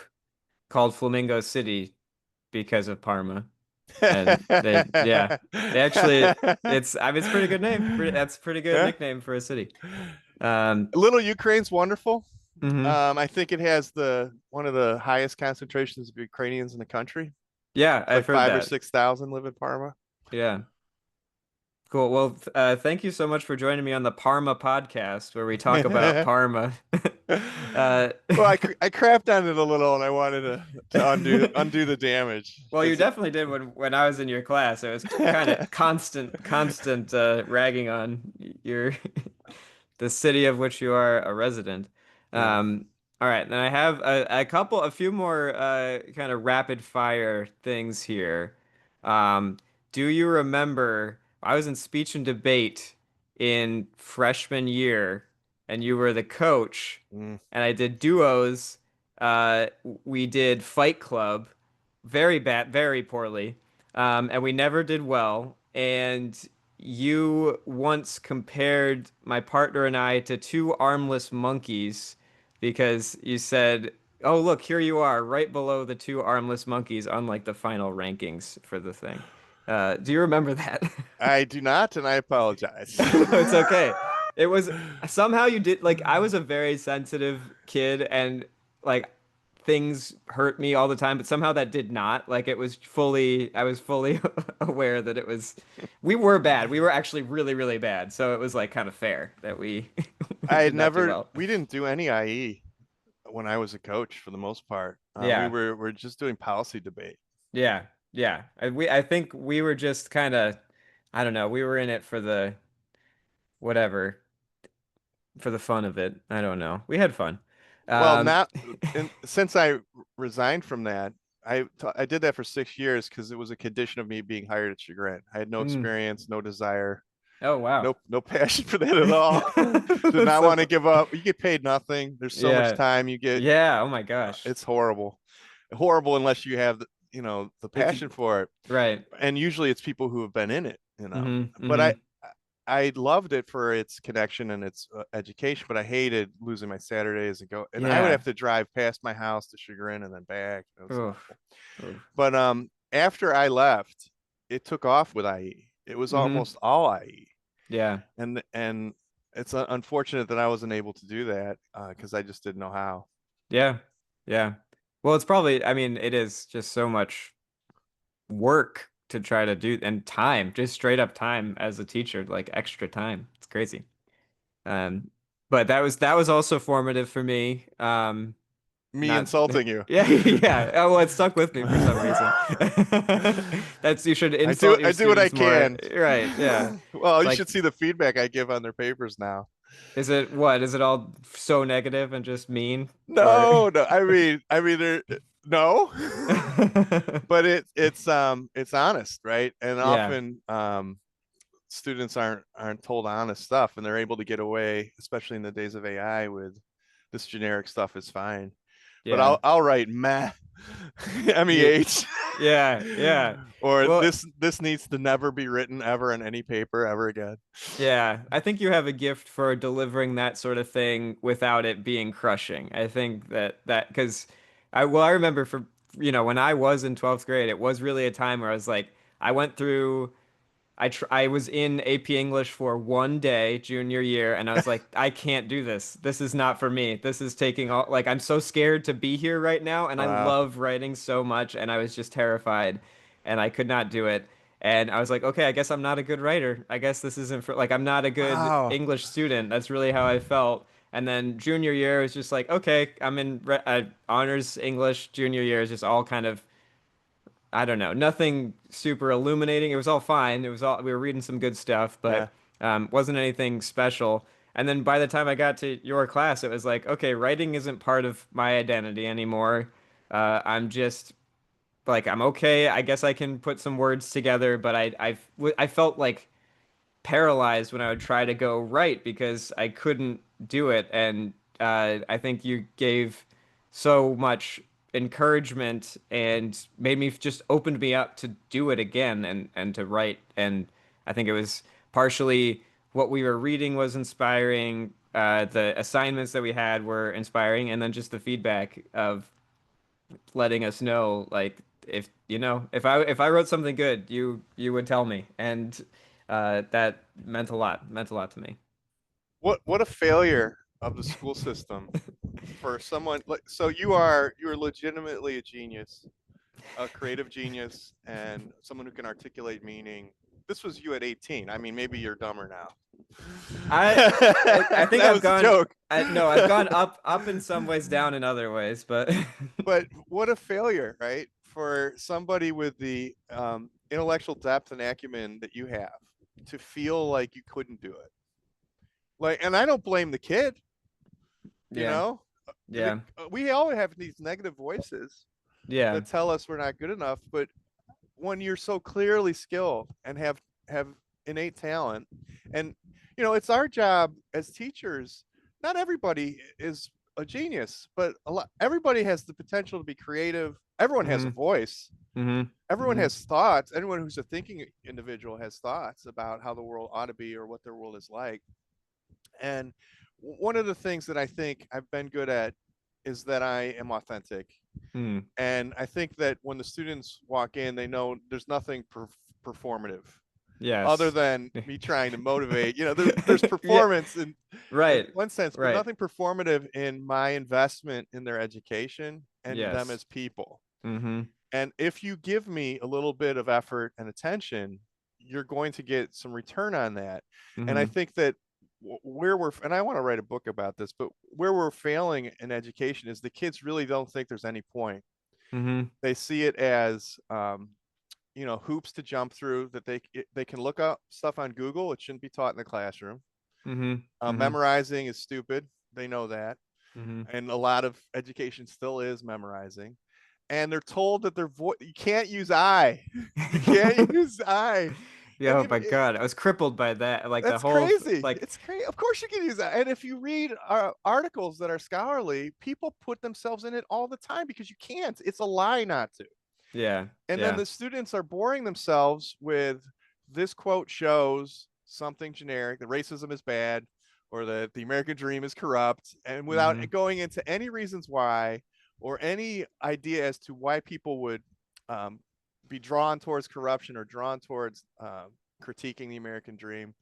S2: called Flamingo City because of Parma. And yeah, they actually, it's a pretty good name. That's a pretty good
S1: Yeah.
S2: nickname for a city. Um,
S1: Little Ukraine's wonderful.
S2: mhm.
S1: I think it has the one of the highest concentrations of Ukrainians in the country.
S2: Yeah,
S1: Like
S2: I've heard
S1: five or
S2: that.
S1: 6,000 live in Parma.
S2: Yeah, cool. Well, thank you so much for joining me on the Parma podcast, where we talk about Parma. Uh,
S1: Well, I crapped on it a little, and I wanted to undo the damage.
S2: well, you
S1: It's
S2: definitely did when I was in your class. It was kind of constant ragging on your the city of which you are a resident.
S1: yeah.
S2: All right, and I have a few more kind of rapid fire things here. Um, do you remember I was in speech and debate in freshman year, and you were the coach,
S1: Mm.
S2: and I did duos. We did Fight Club, very bad, very poorly, and we never did well. And you once compared my partner and I to two armless monkeys because you said, "Oh, look, here you are, right below the two armless monkeys on like the final rankings for the thing." Do you remember that?
S1: I do not, and I apologize.
S2: No, it's okay. It was somehow you did like I was a very sensitive kid and like things hurt me all the time, but somehow that did not. Like it was fully I was fully aware that it was we were bad. We were actually really, really bad. So it was like kind of fair that we we
S1: I had
S2: did not do
S1: never.
S2: well.
S1: We didn't do any IE when I was a coach for the most part.
S2: Yeah.
S1: We're just doing policy debate.
S2: Yeah. Yeah. I think we were just kind of I don't know, we were in it for the whatever, for the fun of it. I don't know. We had fun.
S1: Well,
S2: Um
S1: not and since I resigned from that, I did that for 6 years because it was a condition of me being hired at Chagrin. I had no
S2: mm,
S1: experience, no desire,
S2: oh wow.
S1: no passion for that at all. Did
S2: That's
S1: not
S2: so
S1: want to
S2: fu-
S1: give up. You get paid nothing. There's so much
S2: Yeah.
S1: time you get.
S2: Yeah. Oh my gosh.
S1: It's horrible, horrible unless you have the
S2: If you
S1: passion for it.
S2: right.
S1: And usually it's people who have been in it.
S2: Mm-hmm.
S1: But
S2: Mm-hmm.
S1: I loved it for its connection and its education, but I hated losing my Saturdays and I would
S2: Yeah.
S1: have to drive past my house to Chagrin and then back. It was
S2: Oof.
S1: awful.
S2: Oof.
S1: But after I left, it took off with IE. It was
S2: Mm-hmm.
S1: almost all IE,
S2: Yeah.
S1: and it's unfortunate that I wasn't able to do that because I just didn't know how.
S2: Yeah. Yeah. Well, it's probably, I mean, it is just so much work to try to do and time, just straight up time as a teacher, like extra time. It's crazy. Um, but that was also formative for me.
S1: Me
S2: Not
S1: insulting you.
S2: yeah, yeah. Oh, well, it stuck with me for some reason. That's you should insult your
S1: I do what I
S2: students more.
S1: can.
S2: Right, yeah.
S1: Well,
S2: It's
S1: you should
S2: like
S1: see the feedback I give on their papers now.
S2: is it what? Is it all so negative and just mean? Or
S1: No, no. I mean, no, but it's honest, right? And
S2: yeah,
S1: often students aren't told honest stuff, and they're able to get away, especially in the days of AI, with this generic stuff is fine. But
S2: yeah.
S1: I'll write meh,
S2: You
S1: meh,
S2: yeah, yeah.
S1: or
S2: Well,
S1: this needs to never be written ever in any paper ever again.
S2: yeah. I think you have a gift for delivering that sort of thing without it being crushing. I think that because I remember for when I was in 12th grade, it was really a time where I was like I went through I was in AP English for one day junior year and I was like, I can't do this. This is not for me. This is taking all like I'm so scared to be here right now and I
S1: Wow,
S2: love writing so much and I was just terrified and I could not do it. And I was like, okay, I guess I'm not a good writer. I guess this isn't for like I'm not a good
S1: wow.
S2: English student. That's really how I felt. And then junior year was just like, okay, I'm in honors English. Junior year is just all kind of, I don't know, nothing super illuminating. It was all fine. It was all, we were reading some good stuff,
S1: Yeah.
S2: but wasn't anything special. And then by the time I got to your class, it was like, okay, writing isn't part of my identity anymore. I'm just like, I'm okay. I guess I can put some words together, but I felt like paralyzed when I would try to go right because I couldn't do it. And I think you gave so much encouragement and made me just opened me up to do it again and to write. And I think it was partially what we were reading was inspiring. The assignments that we had were inspiring, and then just the feedback of letting us know, like, if you know, if I wrote something good, you would tell me, and that meant a lot to me.
S1: What a failure of the school system for someone like so you are legitimately a genius, a creative genius, and someone who can articulate meaning. This was you at 18. I mean, maybe you're dumber now.
S2: I I think
S1: That
S2: I've
S1: was a
S2: gone.
S1: joke.
S2: No, I've gone up in some ways, down in other ways, but
S1: But what a failure, right? For somebody with the intellectual depth and acumen that you have to feel like you couldn't do it. Like, and I don't blame the kid, you
S2: yeah,
S1: know, the,
S2: yeah,
S1: we all have these negative voices
S2: yeah,
S1: that tell us we're not good enough. But when you're so clearly skilled and have innate talent, and it's our job as teachers. Not everybody is a genius, but everybody has the potential to be creative. Everyone has a
S2: mm-hmm,
S1: voice.
S2: mm-hmm,
S1: Everyone
S2: mm-hmm,
S1: has thoughts. Anyone who's a thinking individual has thoughts about how the world ought to be or what their world is like. And one of the things that I think I've been good at is that I am authentic.
S2: mm,
S1: And I think that when the students walk in, they know there's nothing performative other
S2: yes,
S1: than me trying to motivate. There's
S2: yeah,
S1: performance in
S2: right,
S1: one sense, but
S2: right,
S1: nothing performative in my investment in their education and them
S2: yes,
S1: as people.
S2: mm-hmm,
S1: And if you give me a little bit of effort and attention, you're going to get some return on that. And I
S2: mm-hmm,
S1: think that where we're, and I want to write a book about this, but where we're failing in education is the kids really don't think there's any point.
S2: mm-hmm,
S1: They see it as, hoops to jump through that they can look up stuff on Google. It shouldn't be taught in the classroom.
S2: mm-hmm, mm-hmm,
S1: Memorizing is stupid. They know that.
S2: mm-hmm.
S1: And a lot of education still is memorizing. And they're told that their voice, you can't use I. You can't use I.
S2: Yeah,
S1: And
S2: oh
S1: if
S2: my God, I was crippled by that. Like the
S1: that's
S2: whole
S1: crazy.
S2: like,
S1: It's crazy. Of course you can use that. And if you read articles that are scholarly, people put themselves in it all the time because you can't. It's a lie not to.
S2: yeah,
S1: And then
S2: yeah,
S1: the students are boring themselves with this quote shows something generic that racism is bad or that the American dream is corrupt, and without
S2: mm-hmm,
S1: going into any reasons why or any idea as to why people would um, be drawn towards corruption or drawn towards critiquing the American dream.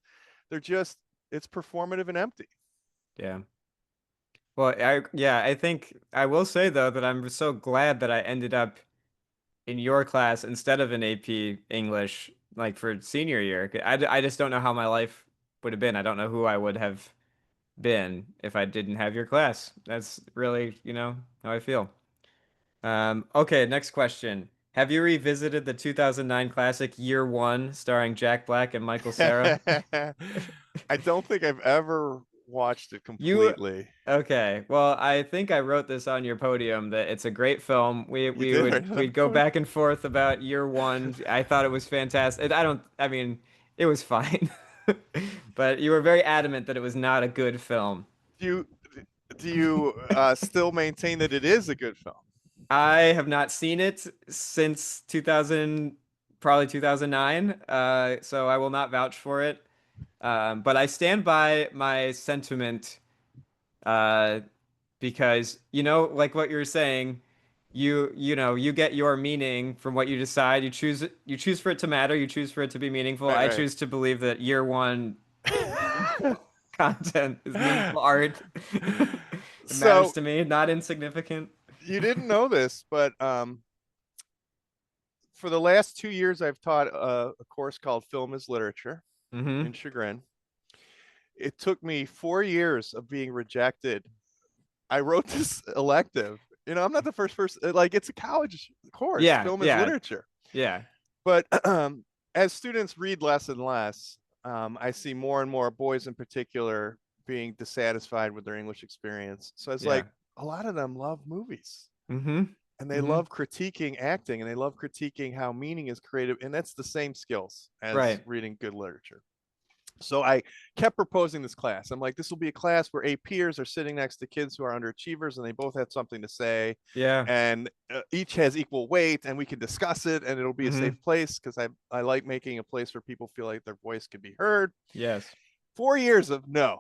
S1: They're just, it's performative and empty.
S2: yeah. Well, I think I will say though that I'm so glad that I ended up in your class instead of in AP English, like for senior year. I just don't know how my life would have been. I don't know who I would have been if I didn't have your class. That's really, how I feel. Okay, next question. Have you revisited the 2009 classic Year One starring Jack Black and Michael Cera?
S1: I don't think I've ever watched it
S2: You
S1: completely.
S2: okay? Well, I think I wrote this on your podium that it's a great film. We
S1: You
S2: we
S1: did
S2: would
S1: write it on
S2: we'd
S1: the
S2: go
S1: podium.
S2: back and forth about year one. I thought it was fantastic. I don't. I mean, it was fine, but you were very adamant that it was not a good film.
S1: Do you do you still maintain that it is a good film?
S2: I have not seen it since 2000, probably 2009. So I will not vouch for it. But I stand by my sentiment. Uh, because like what you're saying, you get your meaning from what you decide. You choose for it to matter. You choose for it to be meaningful.
S1: Right,
S2: I
S1: right.
S2: choose to believe that year one is meaningful content, is meaningful art. It matters
S1: So
S2: to me, not insignificant.
S1: you didn't know this, but for the last 2 years, I've taught a course called Film is Literature
S2: Mm-hmm.
S1: in Chagrin. it took me 4 years of being rejected. I wrote this elective. I'm not the first person. Like, it's a college course.
S2: Yeah,
S1: Film is
S2: yeah,
S1: literature.
S2: yeah,
S1: But as students read less and less, I see more and more boys in particular being dissatisfied with their English experience. So it's
S2: yeah.
S1: like a lot of them love movies
S2: Mm-hmm.
S1: and they
S2: Mm-hmm.
S1: love critiquing acting and they love critiquing how meaning is created. And that's the same skills as
S2: Right.
S1: reading good literature. So I kept proposing this class. I'm like, this will be a class where eight peers are sitting next to kids who are underachievers and they both have something to say.
S2: Yeah.
S1: And each has equal weight and we can discuss it and it'll be a
S2: Mm-hmm.
S1: safe place because I like making a place where people feel like their voice can be heard.
S2: Yes.
S1: 4 years of no.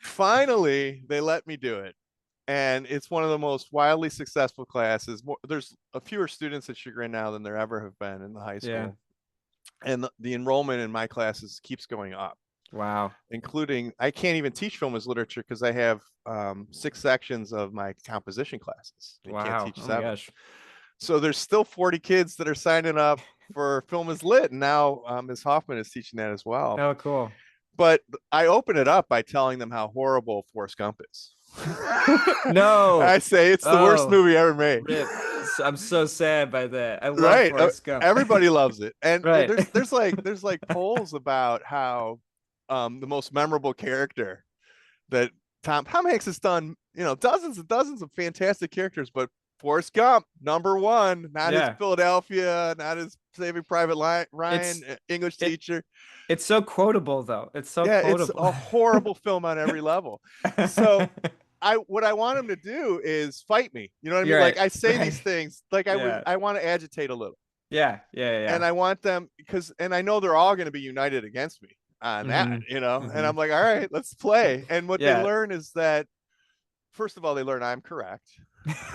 S1: Finally, they let me do it. And it's one of the most wildly successful classes. There's a fewer students at Chagrin now than there ever have been in the high
S2: Yeah.
S1: school. And the enrollment in my classes keeps going up,
S2: Wow.
S1: including I can't even teach film as literature because I have 6 sections of my composition classes. You can't
S2: Wow.
S1: teach
S2: Oh my
S1: seven.
S2: gosh.
S1: So there's still 40 kids that are signing up for film as lit. And now Ms. Hoffman is teaching that as well.
S2: Oh, cool.
S1: But I open it up by telling them how horrible Forrest Gump is.
S2: No.
S1: I say it's the worst
S2: Oh,
S1: movie ever made.
S2: rip. I'm so sad by that. I love
S1: Right.
S2: Forrest Gump.
S1: Everybody loves it. And
S2: Right.
S1: there's like polls about how the most memorable character that Tom Hanks has done, dozens and dozens of fantastic characters, but Forrest Gump, number one, not his
S2: Yeah.
S1: Philadelphia, not his Saving Private Ryan
S2: It's
S1: English
S2: it
S1: teacher.
S2: it's so quotable though. It's so
S1: Yeah, it's
S2: quotable.
S1: a horrible film on every level. So what I want him to do is fight me. You know what I mean?
S2: You're
S1: Like
S2: right.
S1: I say these
S2: Right.
S1: things, like
S2: Yeah.
S1: I want to agitate a little.
S2: Yeah. Yeah. Yeah.
S1: And
S2: Yeah.
S1: I want them and I know they're all going to be united against me on that,
S2: Mm-hmm.
S1: and
S2: Mm-hmm.
S1: I'm like, all right, let's play. And what they
S2: Yeah.
S1: learn is that, first of all, they learn I'm correct.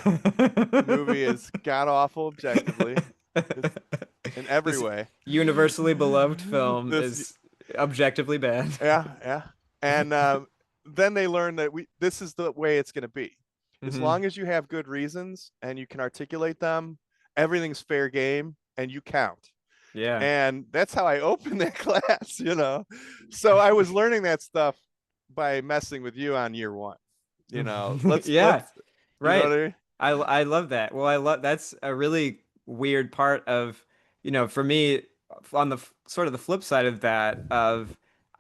S1: The movie is god awful objectively. It's in every
S2: This
S1: way.
S2: universally beloved film
S1: This,
S2: is objectively bad.
S1: yeah, yeah. And then they learn that this is the way it's going to be. As
S2: Hmm.
S1: long as you have good reasons and you can articulate them, everything's fair game and you count.
S2: Yeah.
S1: And that's how I opened that class. So I was learning that stuff by messing with you on year one. Let's
S2: Yeah.
S1: you know what
S2: Right.
S1: I mean?
S2: I love that. Well, I love that's a really weird part of, for me, on the sort of the flip side of that,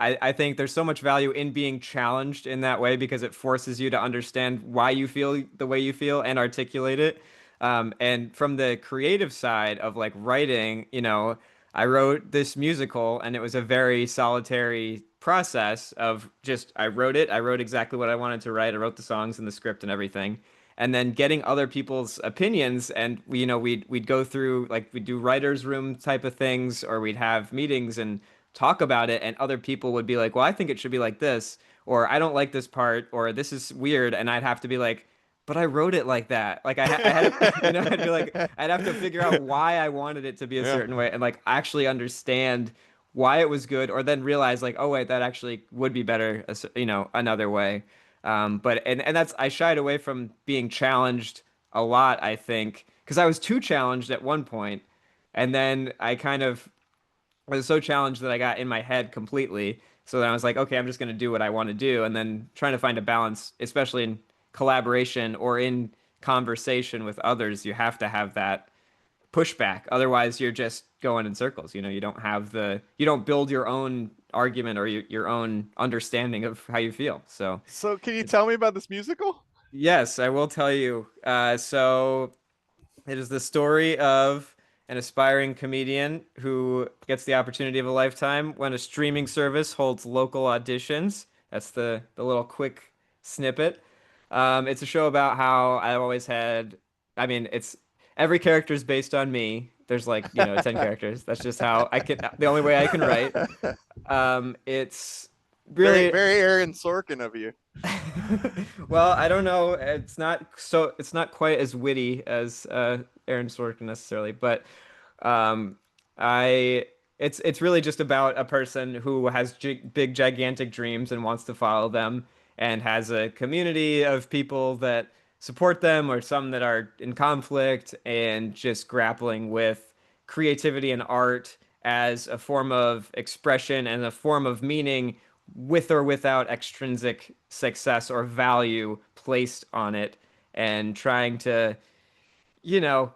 S2: I think there's so much value in being challenged in that way because it forces you to understand why you feel the way you feel and articulate it. And from the creative side of like writing, I wrote this musical and it was a very solitary process of just I wrote it, I wrote exactly what I wanted to write, I wrote the songs and the script and everything and then getting other people's opinions and we'd go through like we'd do writers room type of things or we'd have meetings and talk about it and other people would be like, well, I think it should be like this or I don't like this part or this is weird and I'd have to be like, but I wrote it like that. Like I had I'd be like I'd have to figure out why I wanted it to be a
S1: Yeah.
S2: certain way and like actually understand why it was good or then realize like, oh wait, that actually would be better, another way. But and that's I shied away from being challenged a lot, I think, because I was too challenged at one point, and then I kind of was so challenged that I got in my head completely. So then I was like, okay, I'm just gonna do what I want to do, and then trying to find a balance, especially in collaboration or in conversation with others, you have to have that pushback. Otherwise, you're just going in circles. You don't build your own argument or your own understanding of how you feel. So
S1: So can you
S2: it's
S1: tell me about this musical?
S2: yes, I will tell you. So it is the story of an aspiring comedian who gets the opportunity of a lifetime when a streaming service holds local auditions. That's the little quick snippet. It's a show about how I've always had. I mean, it's every character is based on me. There's like, 10 characters. That's just how I can, the only way I can write. It's
S1: Very,
S2: really
S1: very Aaron Sorkin of you.
S2: well, I don't know. It's not quite as witty as Aaron Sorkin necessarily, but um, I it's really just about a person who has big gigantic dreams and wants to follow them and has a community of people that support them or some that are in conflict and just grappling with creativity and art as a form of expression and a form of meaning with or without extrinsic success or value placed on it, and trying to, you know,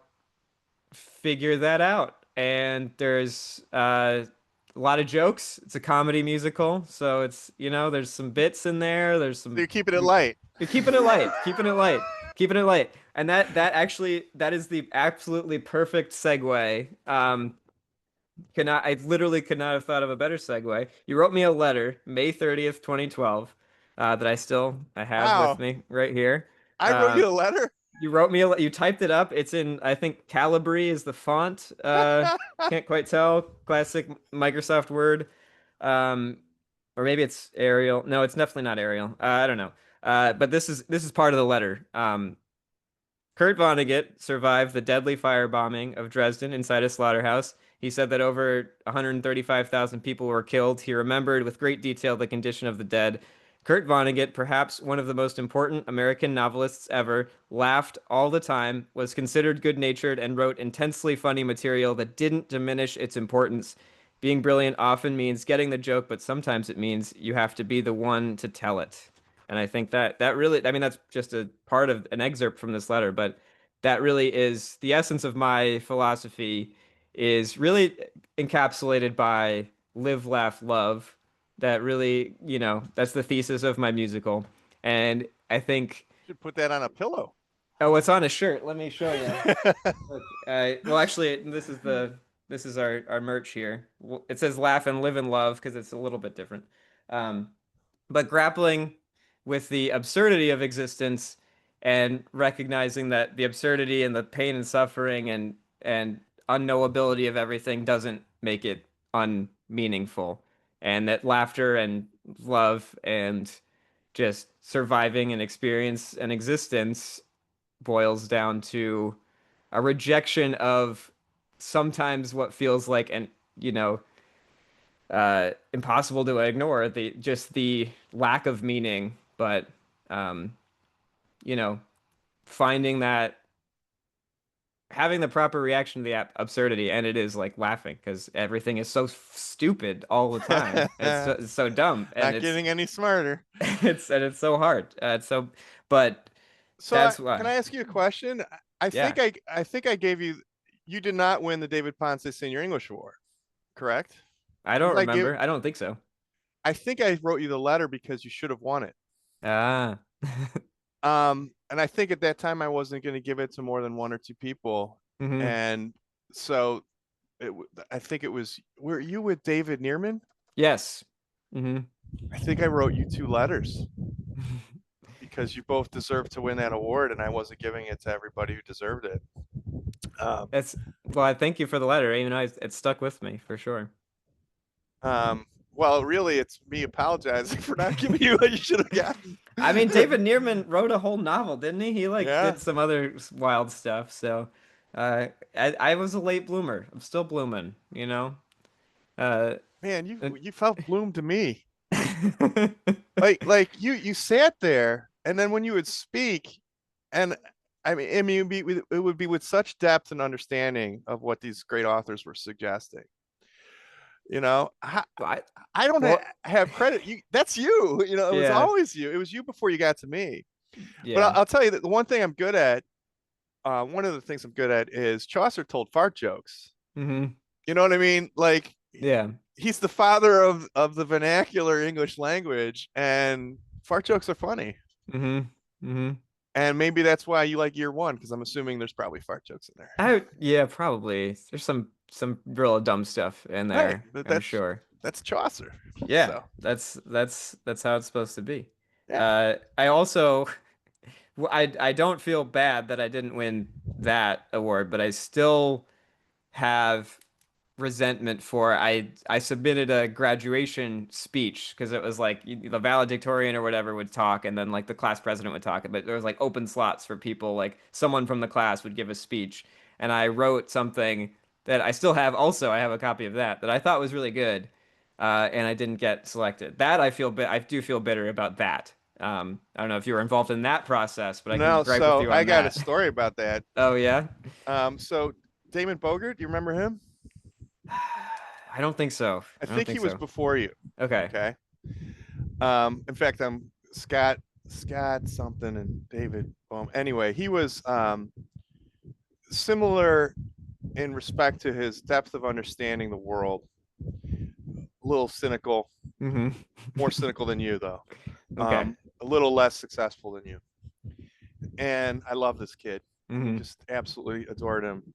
S2: figure that out. And there's a lot of jokes. It's a comedy musical, so it's, there's some bits in there. There's
S1: So
S2: some
S1: you're keeping it light.
S2: you're keeping it light, keeping it light, keeping it light. And that is the absolutely perfect segue. I literally could not have thought of a better segue. You wrote me a letter, May 30th, 2012, that I have with
S1: Wow.
S2: me right here.
S1: I wrote
S2: Uh,
S1: you a letter.
S2: you wrote me you typed it up. It's in, I think, Calibri is the font. Can't quite tell. Classic Microsoft Word. Um, or maybe it's Arial. No, it's definitely not Arial. I don't know. But this is part of the letter. Kurt Vonnegut survived the deadly firebombing of Dresden inside a slaughterhouse. He said that over 135,000 people were killed. He remembered with great detail the condition of the dead. Kurt Vonnegut, perhaps one of the most important American novelists ever, laughed all the time, was considered good-natured, and wrote intensely funny material that didn't diminish its importance. Being brilliant often means getting the joke, but sometimes it means you have to be the one to tell it. And I think that really, I mean, that's just a part of an excerpt from this letter, but that really is the essence of my philosophy, is really encapsulated by live, laugh, love. That really, that's the thesis of my musical. And I think,
S1: Should put that on a pillow.
S2: oh, it's on a shirt. Let me show you. Look, well, actually, this is our merch here. It says "Laugh and Live in Love" because it's a little bit different. Um, but grappling with the absurdity of existence and recognizing that the absurdity and the pain and suffering and unknowability of everything doesn't make it unmeaningful, and that laughter and love and just surviving an experience and existence boils down to a rejection of sometimes what feels like an you know impossible to ignore, the lack of meaning, but um you know finding that, having the proper reaction to the absurdity, and it is like laughing because everything is so stupid all the time. It's so dumb, and
S1: Not getting any smarter.
S2: it's so hard. But
S1: So
S2: that's
S1: can
S2: why.
S1: I ask you a question? I
S2: Yeah,
S1: think I gave you. You did not win the David Ponce Senior English Award, correct?
S2: I don't
S1: Didn't I give?
S2: remember. I don't think so.
S1: I think I wrote you the letter because you should have won it.
S2: Ah.
S1: And I think at that time I wasn't going to give it to more than one or two people,
S2: Hmm.
S1: and so I think it was. Were you with David Neerman?
S2: Yes. Hmm.
S1: I think I wrote you two letters because you both deserved to win that award, and I wasn't giving it to everybody who deserved it. Um,
S2: That's Well, I thank you for the letter. Even though it stuck with me for sure.
S1: well, really, it's me apologizing for not giving you what you should have gotten.
S2: I mean, David Neerman wrote a whole novel, didn't he? He like
S1: Yeah,
S2: did some other wild stuff. So, I was a late bloomer. I'm still blooming, you know. Uh,
S1: man,
S2: uh,
S1: you felt bloom to me. Like you sat there, and then when you would speak, and I mean, it would be with such depth and understanding of what these great authors were suggesting. You know,
S2: I,
S1: I don't
S2: well,
S1: have credit. You, that's you. You know, it was
S2: yeah,
S1: always you. It was you before you got to me. But
S2: yeah.
S1: I'll tell you that the one thing I'm good at, one of the things I'm good at is Chaucer told fart jokes.
S2: Hmm.
S1: You know what I mean? Like
S2: Yeah.
S1: he's the father of the vernacular English language, and fart jokes are funny.
S2: Hmm. Hmm.
S1: And maybe that's why you like year one, because I'm assuming there's probably fart jokes in there.
S2: Yeah, probably. There's some real dumb stuff in
S1: Right.
S2: there,
S1: But
S2: I'm sure.
S1: that's Chaucer.
S2: Yeah,
S1: So
S2: that's how it's supposed to be.
S1: yeah.
S2: I also I don't feel bad that I didn't win that award, but I still have resentment for, I submitted a graduation speech because it was like the valedictorian or whatever would talk, and then like the class president would talk, but there was like open slots for people, like someone from the class would give a speech, and I wrote something that I still have. Also, I have a copy of that I thought was really good, and I didn't get selected. I do feel bitter about that. I don't know if you were involved in that process, but I can
S1: No,
S2: gripe with
S1: so
S2: you
S1: I
S2: on
S1: got a
S2: that.
S1: story about that.
S2: Oh yeah.
S1: So Damon Bogert, do you remember him?
S2: I don't think so.
S1: I
S2: I don't
S1: think he
S2: think
S1: was
S2: so.
S1: before you.
S2: Okay.
S1: Okay. In fact, I'm Scott something and David Bohm. Anyway, he was similar in respect to his depth of understanding the world. A little cynical,
S2: Hmm.
S1: more cynical than you though.
S2: Okay.
S1: A little less successful than you. And I love this kid. I mean,
S2: Hmm.
S1: just absolutely adored him.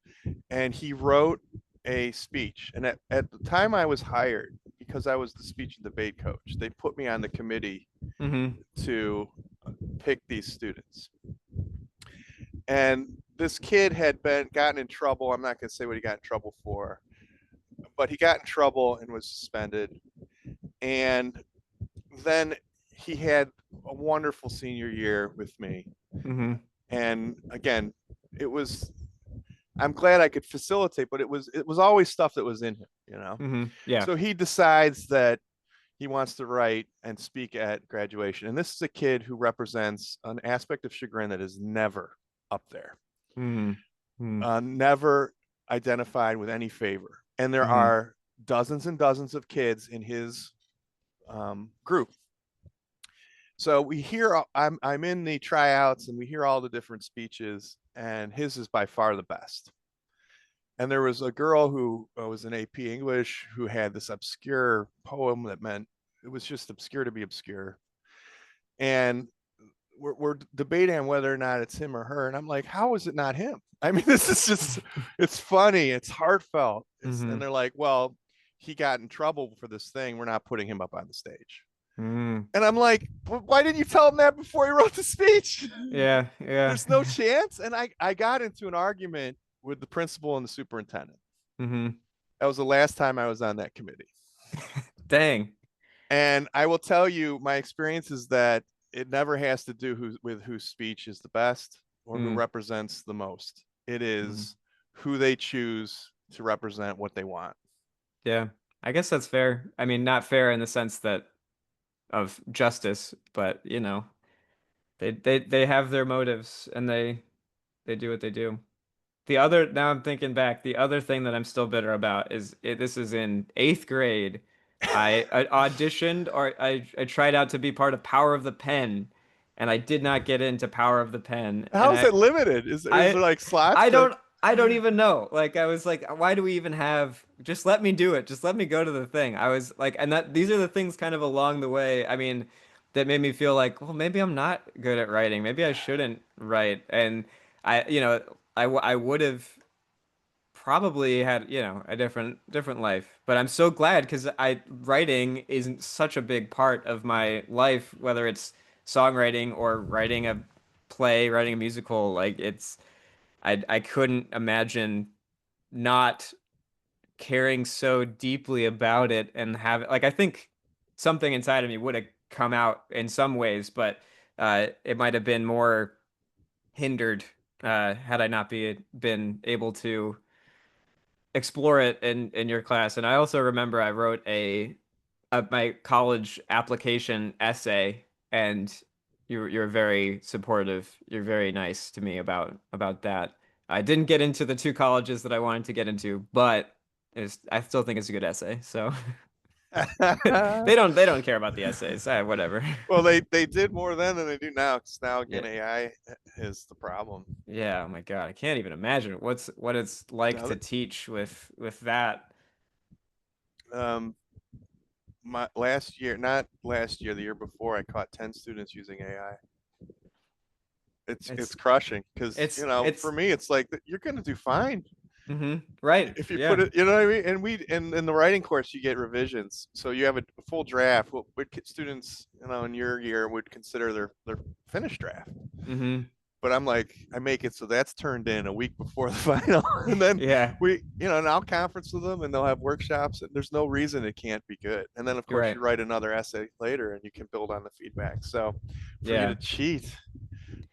S1: And he wrote a speech. And at the time I was hired, because I was the speech and debate coach, they put me on the committee
S2: Hmm.
S1: to pick these students. And this kid had been gotten in trouble. I'm not going to say what he got in trouble for, but he got in trouble and was suspended. And then he had a wonderful senior year with me.
S2: Hmm.
S1: And again, it was I'm glad I could facilitate, but it was always stuff that was in him, you know.
S2: Yeah.
S1: So he decides that he wants to write and speak at graduation. And this is a kid who represents an aspect of chagrin that is never up there,
S2: Hmm. Hmm.
S1: never identified with any favor. And there
S2: Hmm.
S1: are dozens and dozens of kids in his group. So we hear I'm in the tryouts and we hear all the different speeches, and his is by far the best. And there was a girl who was in AP English who had this obscure poem that meant it was just obscure to be obscure. And we're debating on whether or not it's him or her. And I'm like, how is it not him? I mean, this is just, it's funny, it's heartfelt. And
S2: Hmm.
S1: they're like, well, he got in trouble for this thing. We're not putting him up on the stage.
S2: Hmm.
S1: And I'm like, why didn't you tell him that before he wrote the speech?
S2: Yeah. Yeah.
S1: There's no chance. And I got into an argument with the principal and the superintendent.
S2: Hmm.
S1: That was the last time I was on that committee.
S2: Dang.
S1: And I will tell you, my experience is that it never has to do with whose speech is the best or who
S2: Mm.
S1: represents the most. It
S2: Hmm.
S1: is who they choose to represent what they want.
S2: Yeah. I guess that's fair. I mean, not fair in the sense that of justice, but they have their motives and they do what they do. Now I'm thinking back, the other thing that I'm still bitter about is this is in eighth grade. I auditioned or I tried out to be part of Power of the Pen, and I did not get into Power of the Pen.
S1: How is it limited? Is
S2: I
S1: there like slots
S2: I
S1: to?
S2: don't even know. Like I was like, why do we even have just let me do it. Just let me go to the thing. I was like, and that these are the things kind of along the way. I mean, that made me feel like, well, maybe I'm not good at writing. Maybe I shouldn't write. And I would have probably had, a different life. But I'm so glad because I writing isn't such a big part of my life, whether it's songwriting or writing a play, writing a musical. Like I couldn't imagine not caring so deeply about it and have like I think something inside of me would have come out in some ways, but it might have been more hindered had I not been able to explore it in your class. And I also remember I wrote my college application essay, and you're very supportive. You're very nice to me about that. I didn't get into the two colleges that I wanted to get into, but I still think it's a good essay. So they don't care about the essays. Whatever.
S1: Well, they did more then than they do now. Because now
S2: Yeah.
S1: again, AI is the problem.
S2: Yeah, oh my God. I can't even imagine what it's like
S1: Now
S2: to
S1: that
S2: teach with that.
S1: um, my last year, not last year, the year before, I caught 10 students using AI. It's
S2: It's
S1: crushing because for
S2: it's
S1: me, it's like you're gonna do fine
S2: right.
S1: if you put
S2: Yeah.
S1: it. You know what I mean? And in the writing course, you get revisions, so you have a full draft. What students in your year would consider their finished draft.
S2: Hmm.
S1: But I'm like, I make it so that's turned in a week before the final, and then
S2: Yeah,
S1: and I'll conference with them, and they'll have workshops, and there's no reason it can't be good. And then of
S2: you're
S1: course
S2: right.
S1: you write another essay later, and you can build on the feedback. So for you to
S2: Yeah.
S1: cheat,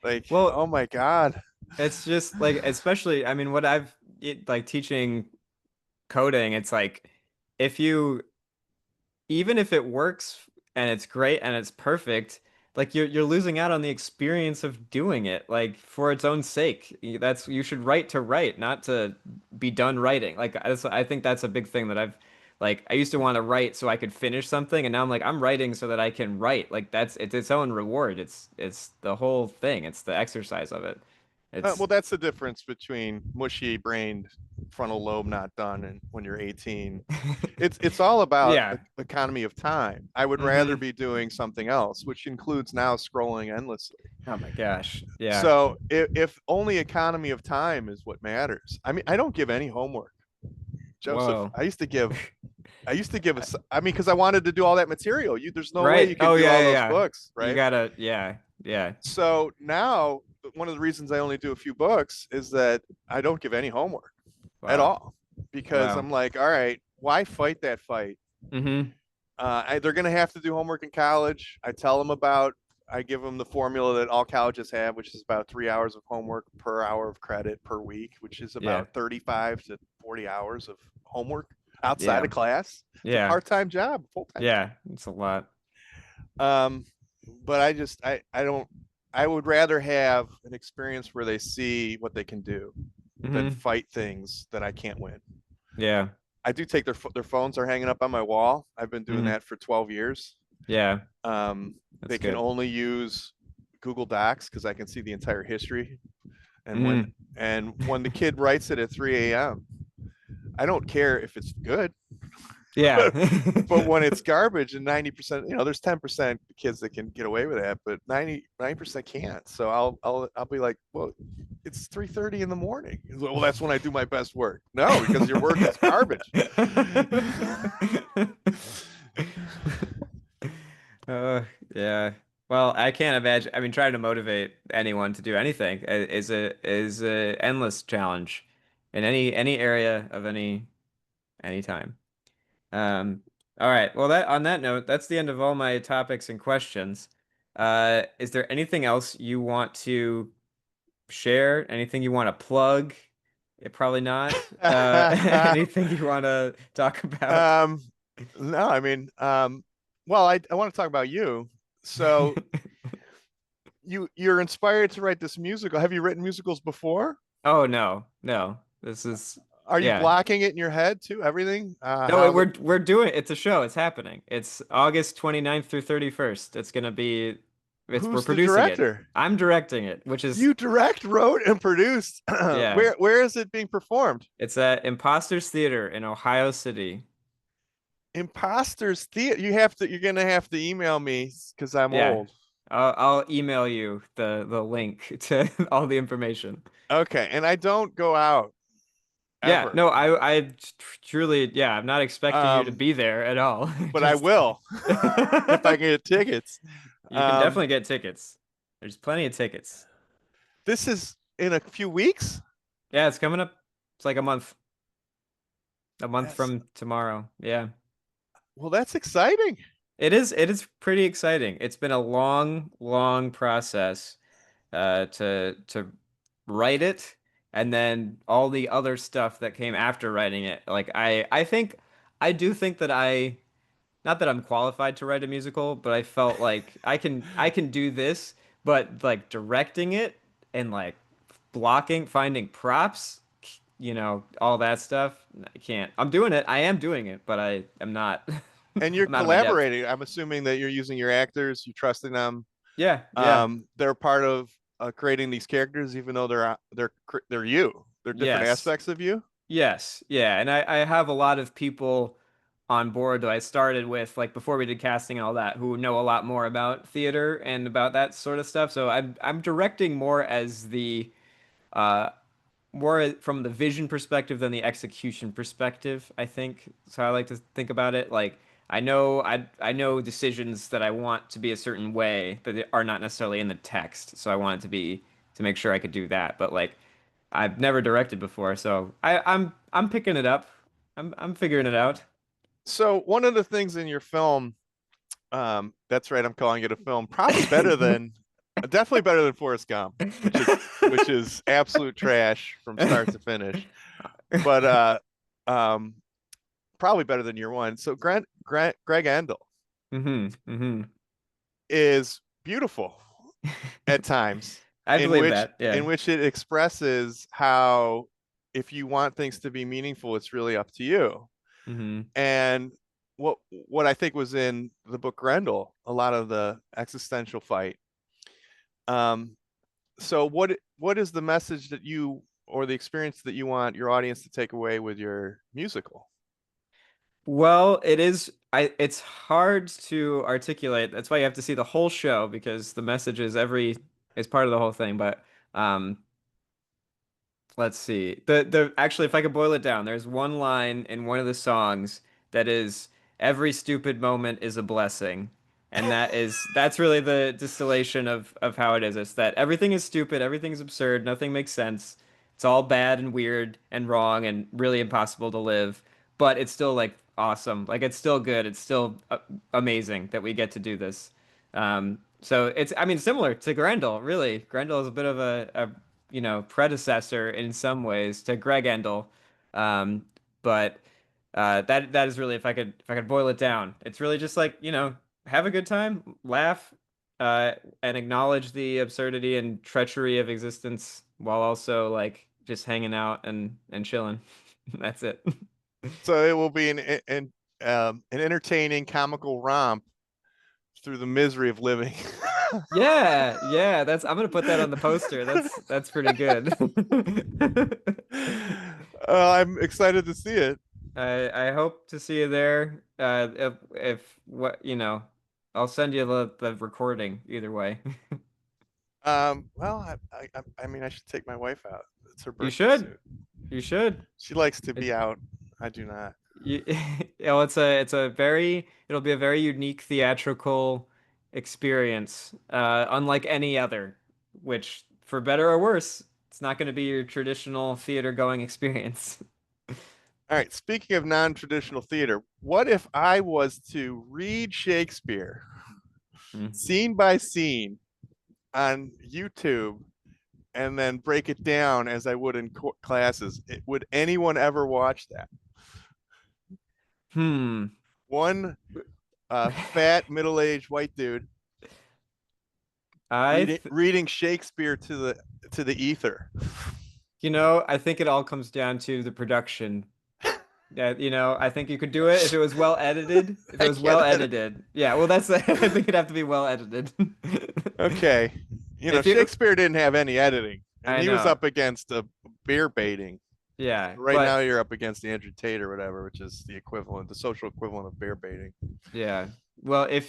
S1: like,
S2: Well,
S1: oh my god.
S2: it's just like, especially, I mean, like teaching coding, it's like if you, even if it works and it's great and it's perfect, like you're losing out on the experience of doing it, like for its own sake. You should write to write, not to be done writing. Like I think that's a big thing that I've Like I used to want to write so I could finish something, and now I'm like I'm writing so that I can write. Like that's it's its own reward. It's the whole thing. It's the exercise of it. It's
S1: Well, that's the difference between mushy-brained frontal lobe not done and when you're 18. It's all about
S2: yeah.
S1: economy of time. I would rather
S2: Hmm.
S1: be doing something else, which includes now scrolling endlessly.
S2: Oh my gosh. Yeah.
S1: So if only economy of time is what matters. I mean, I don't give any homework. Joseph,
S2: Whoa.
S1: I used to give us, I mean, because I wanted to do all that material. There's no way
S2: Right.
S1: you can
S2: Oh
S1: do
S2: yeah,
S1: all
S2: yeah,
S1: those
S2: yeah.
S1: books,
S2: You
S1: right?
S2: gotta, yeah, yeah.
S1: So now, one of the reasons I only do a few books is that I don't give any homework at
S2: Wow.
S1: all because
S2: Wow.
S1: I'm like, all right, why fight that fight?
S2: Mm-hmm.
S1: They're going to have to do homework in college. I give them the formula that all colleges have, which is about 3 hours of homework per hour of credit per week, which is
S2: Yeah.
S1: about 35 to 40 hours of homework outside
S2: Yeah.
S1: of class. It's a
S2: Yeah.
S1: part-time job, full-time
S2: Yeah. It's a lot.
S1: job. But I don't, I would rather have an experience where they see what they can do than
S2: Mm-hmm.
S1: fight things that I can't win.
S2: Yeah.
S1: I do take their phones are hanging up on my wall. I've been doing
S2: Mm-hmm.
S1: that for 12 years.
S2: Yeah.
S1: Um,
S2: That's
S1: they can
S2: good.
S1: only use Google Docs because I can see the entire history. And
S2: Mm-hmm.
S1: when the kid writes it at 3 a.m., I don't care if it's good,
S2: Yeah.
S1: but when it's garbage and 90%, there's 10% kids that can get away with that, but 90% can't. So I'll be like, well, it's 3:30 in the morning. Like, well, that's when I do my best work. No, because your work is garbage.
S2: Uh, yeah. Well, I can't imagine. I mean, trying to motivate anyone to do anything is a endless challenge in any area of any time. All right. Well, that on that note, that's the end of all my topics and questions. Is there anything else you want to share? Anything you want to plug? Probably not. Anything you want to talk about?
S1: um, no, I mean, well, I want to talk about you. So you're inspired to write this musical. Have you written musicals before?
S2: Oh no, no. This is
S1: Are you
S2: yeah.
S1: blocking it in your head too? Everything?
S2: No, we're doing it's a show. It's happening. It's August 29th through 31st. It's gonna be we're
S1: Who's the
S2: producing it.
S1: director?
S2: I'm directing it, which is
S1: You direct, wrote, and produced.
S2: yeah.
S1: Where is it being performed?
S2: It's at Imposters Theater in Ohio City.
S1: Imposters Theater. You're gonna have to email me because I'm
S2: Yeah.
S1: old.
S2: I'll email you the link to all the information.
S1: Okay, and I don't go out
S2: Yeah,
S1: ever.
S2: no, I truly, yeah, I'm not expecting you to
S1: Um,
S2: be there at all.
S1: but I
S2: Just
S1: will if I can get tickets.
S2: you can
S1: Um,
S2: definitely get tickets. There's plenty of tickets.
S1: this is in a few weeks.
S2: Yeah, it's coming up. It's like a month
S1: That's
S2: from tomorrow. Yeah.
S1: well, that's exciting.
S2: It is pretty exciting. It's been a long, long process to write it and then all the other stuff that came after writing it. Like I do think that not that I'm qualified to write a musical, but I felt like I can do this, but like directing it and like blocking, finding props, all that stuff, I can't. I'm doing it. I am doing it, but I am not
S1: And you're
S2: I'm out of my depth.
S1: collaborating. I'm assuming that you're using your actors, you trusting them.
S2: Yeah, yeah.
S1: They're part of creating these characters, even though they're you. They're different
S2: Yes.
S1: aspects of you.
S2: Yes, yeah, and I have a lot of people on board that I started with, like before we did casting and all that, who know a lot more about theater and about that sort of stuff. So I'm directing more as the uh more from the vision perspective than the execution perspective, I think. That's how I like to think about it. Like I know decisions that I want to be a certain way that are not necessarily in the text. So I want it to make sure I could do that. But like I've never directed before, so I'm picking it up. I'm figuring it out.
S1: So one of the things in your film, that's right, I'm calling it a film, probably better than, definitely better than Forrest Gump, which is absolute trash from start to finish. But um, probably better than year one. So Greg Endel
S2: Mm-hmm.
S1: is beautiful at times,
S2: I believe that. Yeah.
S1: in which it expresses how if you want things to be meaningful, it's really up to you.
S2: Hmm.
S1: And what I think was in the book Grendel, a lot of the existential fight. Um, so what is the message that you or the experience that you want your audience to take away with your musical?
S2: Well, it is it's hard to articulate. That's why you have to see the whole show because the message is part of the whole thing. But um let's see. The actually, if I could boil it down, there's one line in one of the songs that is every stupid moment is a blessing. And that's really the distillation of how it is. It's that everything is stupid, everything is absurd, nothing makes sense. It's all bad and weird and wrong and really impossible to live, but it's still like awesome. Like it's still good. It's still amazing that we get to do this. So it's, I mean, similar to Grendel, really. Grendel is a bit of a predecessor in some ways to Greg Endel. Um, but that is really if I could boil it down, it's really just like, have a good time, laugh, uh, and acknowledge the absurdity and treachery of existence while also like just hanging out and chilling. That's it.
S1: So it will be an entertaining comical romp through the misery of living.
S2: Yeah, yeah, I'm gonna put that on the poster. That's pretty good.
S1: I'm excited to see it.
S2: I hope to see you there. If what I'll send you the recording either way.
S1: Well, I mean, I should take my wife out. It's her
S2: You
S1: birthday
S2: should.
S1: suit.
S2: You should.
S1: She likes to
S2: It,
S1: be out. I do not.
S2: you, it'll be a very unique theatrical experience, unlike any other, which for better or worse, it's not going to be your traditional theater going experience.
S1: All right. Speaking of non-traditional theater, what if I was to read Shakespeare
S2: Mm.
S1: scene by scene on YouTube and then break it down as I would in classes? Would anyone ever watch that?
S2: Hmm.
S1: One fat middle-aged white dude
S2: I th
S1: reading Shakespeare to the ether.
S2: I think it all comes down to the production. Yeah, I think you could do it if it was well edited. If it
S1: I
S2: was well
S1: can't edit.
S2: edited. Yeah, well, that's I think it'd have to be well edited.
S1: Okay.
S2: If you,
S1: Shakespeare didn't have any editing, and
S2: I
S1: he was
S2: know.
S1: up against a beer baiting.
S2: Yeah,
S1: Right now,
S2: but
S1: you're up against the Andrew Tate or whatever, which is the equivalent, the social equivalent of beer baiting.
S2: yeah. Well, I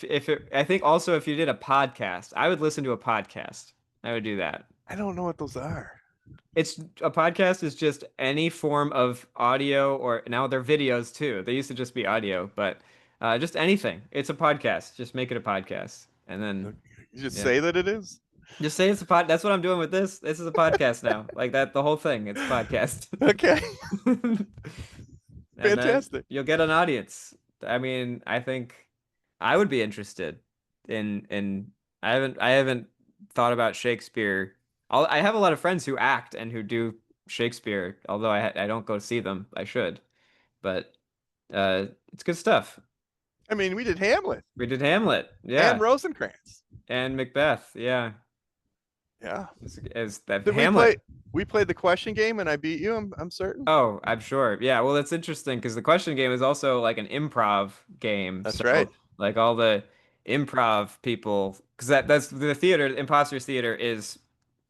S2: think also if you did a podcast, I would listen to a podcast. I would do that.
S1: I don't know what those are.
S2: It's a podcast is just any form of audio or now they're videos too. They used to just be audio, but just anything. It's a podcast. Just make it a podcast. And then
S1: You just
S2: yeah.
S1: say that it is.
S2: Just say it's a pod. That's what I'm doing with this. This is a podcast now. Like that, the whole thing. It's a podcast.
S1: Okay.
S2: And then
S1: Fantastic.
S2: you'll get an audience. I mean, I think I would be interested in I haven't thought about Shakespeare. I have a lot of friends who act and who do Shakespeare, although I don't go see them. I should. But it's good stuff.
S1: I mean, we did Hamlet
S2: We did Hamlet.
S1: and
S2: Yeah.
S1: Rosencrantz.
S2: And Macbeth. Yeah.
S1: Yeah.
S2: As that
S1: Did we
S2: Hamlet.
S1: play? We played the question game and I beat you. I'm certain.
S2: Oh, I'm sure. Yeah, well, that's interesting because the question game is also like an improv game.
S1: That's right.
S2: So, like all the improv people, because that's the theater, Imposters Theater is,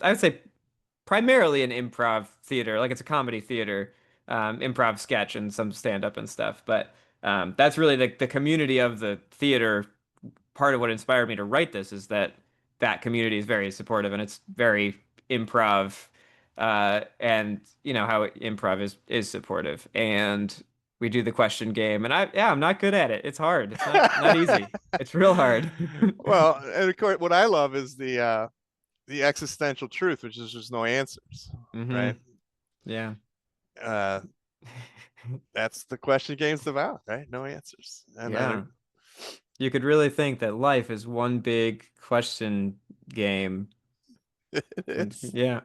S2: I would say, primarily an improv theater. Like it's a comedy theater, improv sketch and some stand-up and stuff. But that's really the community of the theater. Part of what inspired me to write this is that community is very supportive and it's very improv and how improv is supportive and we do the question game and I'm not good at it. It's hard. It's not easy. It's real hard.
S1: Well, and of course, what I love is the existential truth, which is there's no answers,
S2: Hmm.
S1: right?
S2: Yeah.
S1: Uh, that's the question game's about, right? No answers, and
S2: Yeah. You could really think that life is one big question game. And
S1: it's.
S2: yeah.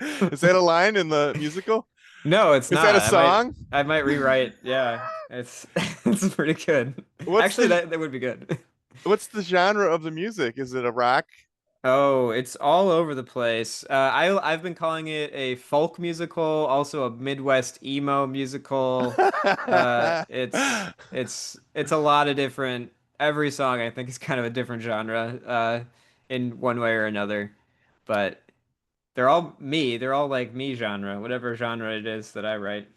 S1: Is that a line in the musical?
S2: No, it's
S1: Is that a
S2: not.
S1: song?
S2: I might rewrite. Yeah. It's it's pretty good.
S1: What's
S2: Actually,
S1: the
S2: that would be good.
S1: what's the genre of the music? Is it a rock?
S2: Oh, it's all over the place. I've been calling it a folk musical, also a Midwest emo musical. It's a lot of different. Every song I think is kind of a different genre, in one way or another. But they're all me. They're all like me genre, whatever genre it is that I write.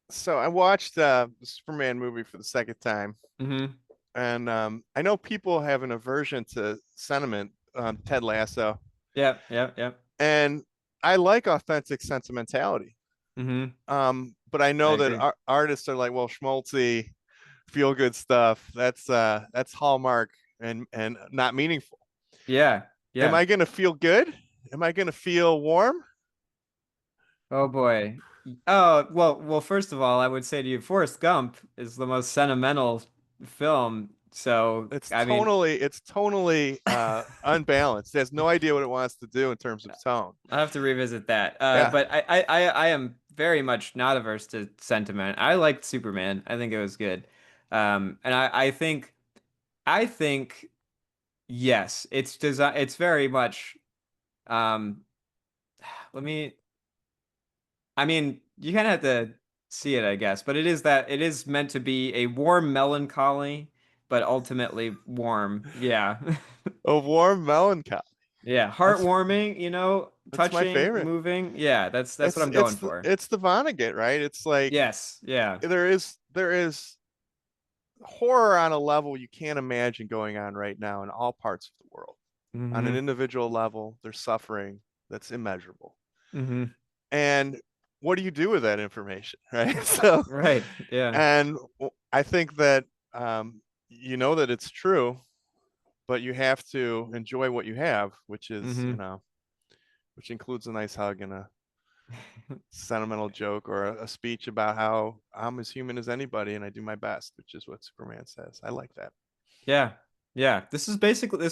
S1: So I watched the Superman movie for the second time,
S2: Hmm.
S1: and I know people have an aversion to sentiment, Ted Lasso,
S2: Yep, yep, yep.
S1: and I like authentic sentimentality.
S2: Hmm.
S1: But I
S2: I
S1: know that
S2: agree.
S1: artists are like, well, schmaltzy, feel good stuff. That's Hallmark and not meaningful.
S2: Yeah,
S1: Am
S2: yeah.
S1: I gonna feel good? Am I gonna feel warm?
S2: Oh boy. Oh, well, first of all, I would say to you, Forrest Gump is the most sentimental film. So, I mean,
S1: It's tonally unbalanced. It has no idea what it wants to do in terms of tone.
S2: I'll have to revisit that.
S1: Yeah.
S2: But I am very much not averse to sentiment. I liked Superman. I think it was good. And I think yes, it's very much um let me I mean, you kind of have to see it, I guess, but it is meant to be a warm melancholy, but ultimately warm. Yeah.
S1: A warm melancholy.
S2: Yeah,
S1: That's
S2: heartwarming,
S1: that's my
S2: touching,
S1: favorite.
S2: moving. Yeah, that's what I'm going for.
S1: It's the Vonnegut, right? It's like
S2: Yes, yeah.
S1: there is horror on a level you can't imagine going on right now in all parts of the world. On an
S2: Hmm.
S1: individual level, there's suffering that's immeasurable.
S2: Hmm.
S1: And what do you do with that information, right? So,
S2: Right. Yeah.
S1: and I think that you know that it's true, but you have to enjoy what you have, which is,
S2: Hmm.
S1: which includes a nice hug and a sentimental joke or a speech about how I'm as human as anybody and I do my best, which is what Superman says. I like that.
S2: Yeah. Yeah. This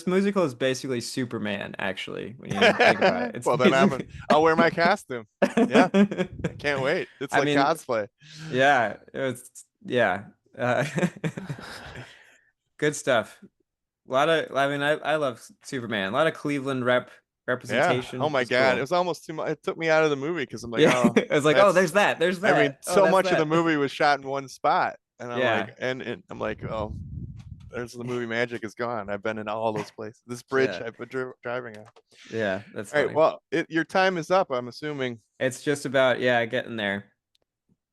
S2: musical is basically Superman, actually, when you think about it. It's
S1: Well, then
S2: basically
S1: I'll wear my costume. Yeah, I can't wait. It's
S2: I
S1: like
S2: mean,
S1: cosplay.
S2: yeah, yeah. Uh, good stuff. I mean, I love Superman. A lot of Cleveland
S1: Yeah. Oh
S2: representation, which
S1: my
S2: is
S1: God. It
S2: cool.
S1: was almost too much. It took me out of the movie because I'm like,
S2: Yeah.
S1: oh,
S2: It was like, oh,
S1: that's,
S2: there's
S1: I mean,
S2: that. Oh,
S1: so
S2: that's
S1: much of the
S2: that.
S1: movie was shot in one spot. And I'm like,
S2: Yeah.
S1: and I'm like, oh, there's the movie magic is gone. I've been in all those places. This bridge
S2: Yeah.
S1: I've been driving on.
S2: Yeah, that's
S1: All right.
S2: funny.
S1: Well, your time is up, I'm assuming.
S2: It's just about, yeah, getting there.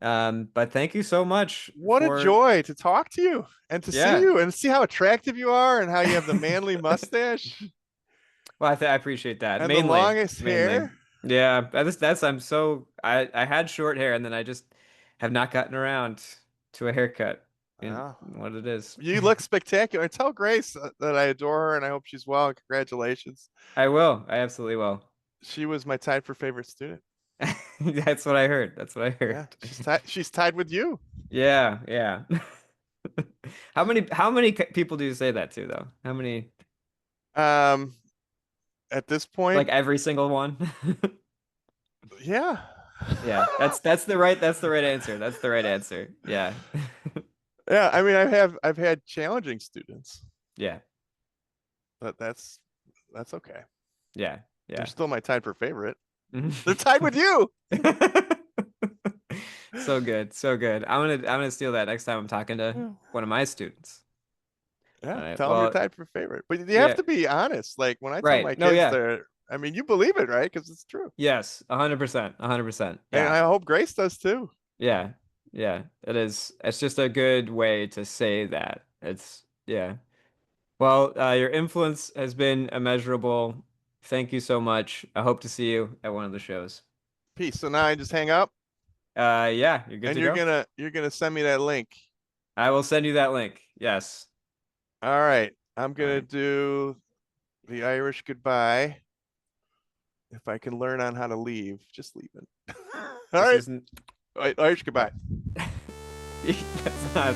S2: But thank you so much
S1: What a
S2: for,
S1: joy to talk to you and to see
S2: yeah.
S1: you and see how attractive you are and how you have the manly mustache
S2: Well, I appreciate that.
S1: and the
S2: Mainly,
S1: longest
S2: mainly.
S1: hair.
S2: Yeah, I had short hair and then I just have not gotten around to a haircut in
S1: Oh,
S2: what it is.
S1: you look spectacular. Tell Grace that I adore her and I hope she's well. Congratulations.
S2: I will. I absolutely will.
S1: She was my tied for favorite student.
S2: That's what I heard. That's what I
S1: Yeah,
S2: heard.
S1: she's tied with you.
S2: Yeah, yeah. How many people do you say that to though? How many?
S1: Um, at this
S2: Like
S1: point,
S2: every single one?
S1: yeah.
S2: Yeah, that's the right answer. That's the right answer. Yeah.
S1: Yeah, I mean, I've had challenging students,
S2: Yeah.
S1: but that's okay.
S2: Yeah.
S1: They're
S2: Yeah.
S1: still my tied for favorite.
S2: Mhm.
S1: They're tied with you.
S2: So good. So good. I'm gonna steal that next time I'm talking to
S1: Yeah,
S2: one of my students. All
S1: yeah,
S2: right.
S1: tell them you're
S2: Well,
S1: tied for favorite. But you have
S2: yeah.
S1: to be honest. Like when I tell my
S2: Right. No,
S1: kids
S2: yeah.
S1: they're, I mean, you believe it, right? Because it's true.
S2: 100%. 100%.
S1: And
S2: Yeah.
S1: I hope Grace does too.
S2: Yeah. Yeah. It is. It's just a good way to say that. Yeah. Well, your influence has been immeasurable. Thank you so much. I hope to see you at one of the shows.
S1: Peace. So now I just hang up
S2: Yeah, you're good
S1: and
S2: to go.
S1: you're gonna send me that link.
S2: I will send you that link. Yes.
S1: All right. I'm
S2: All
S1: gonna
S2: right.
S1: do the Irish goodbye. If I can learn on how to leave, just leave it. All
S2: This
S1: right.
S2: isn't.
S1: Irish goodbye.
S2: That's not.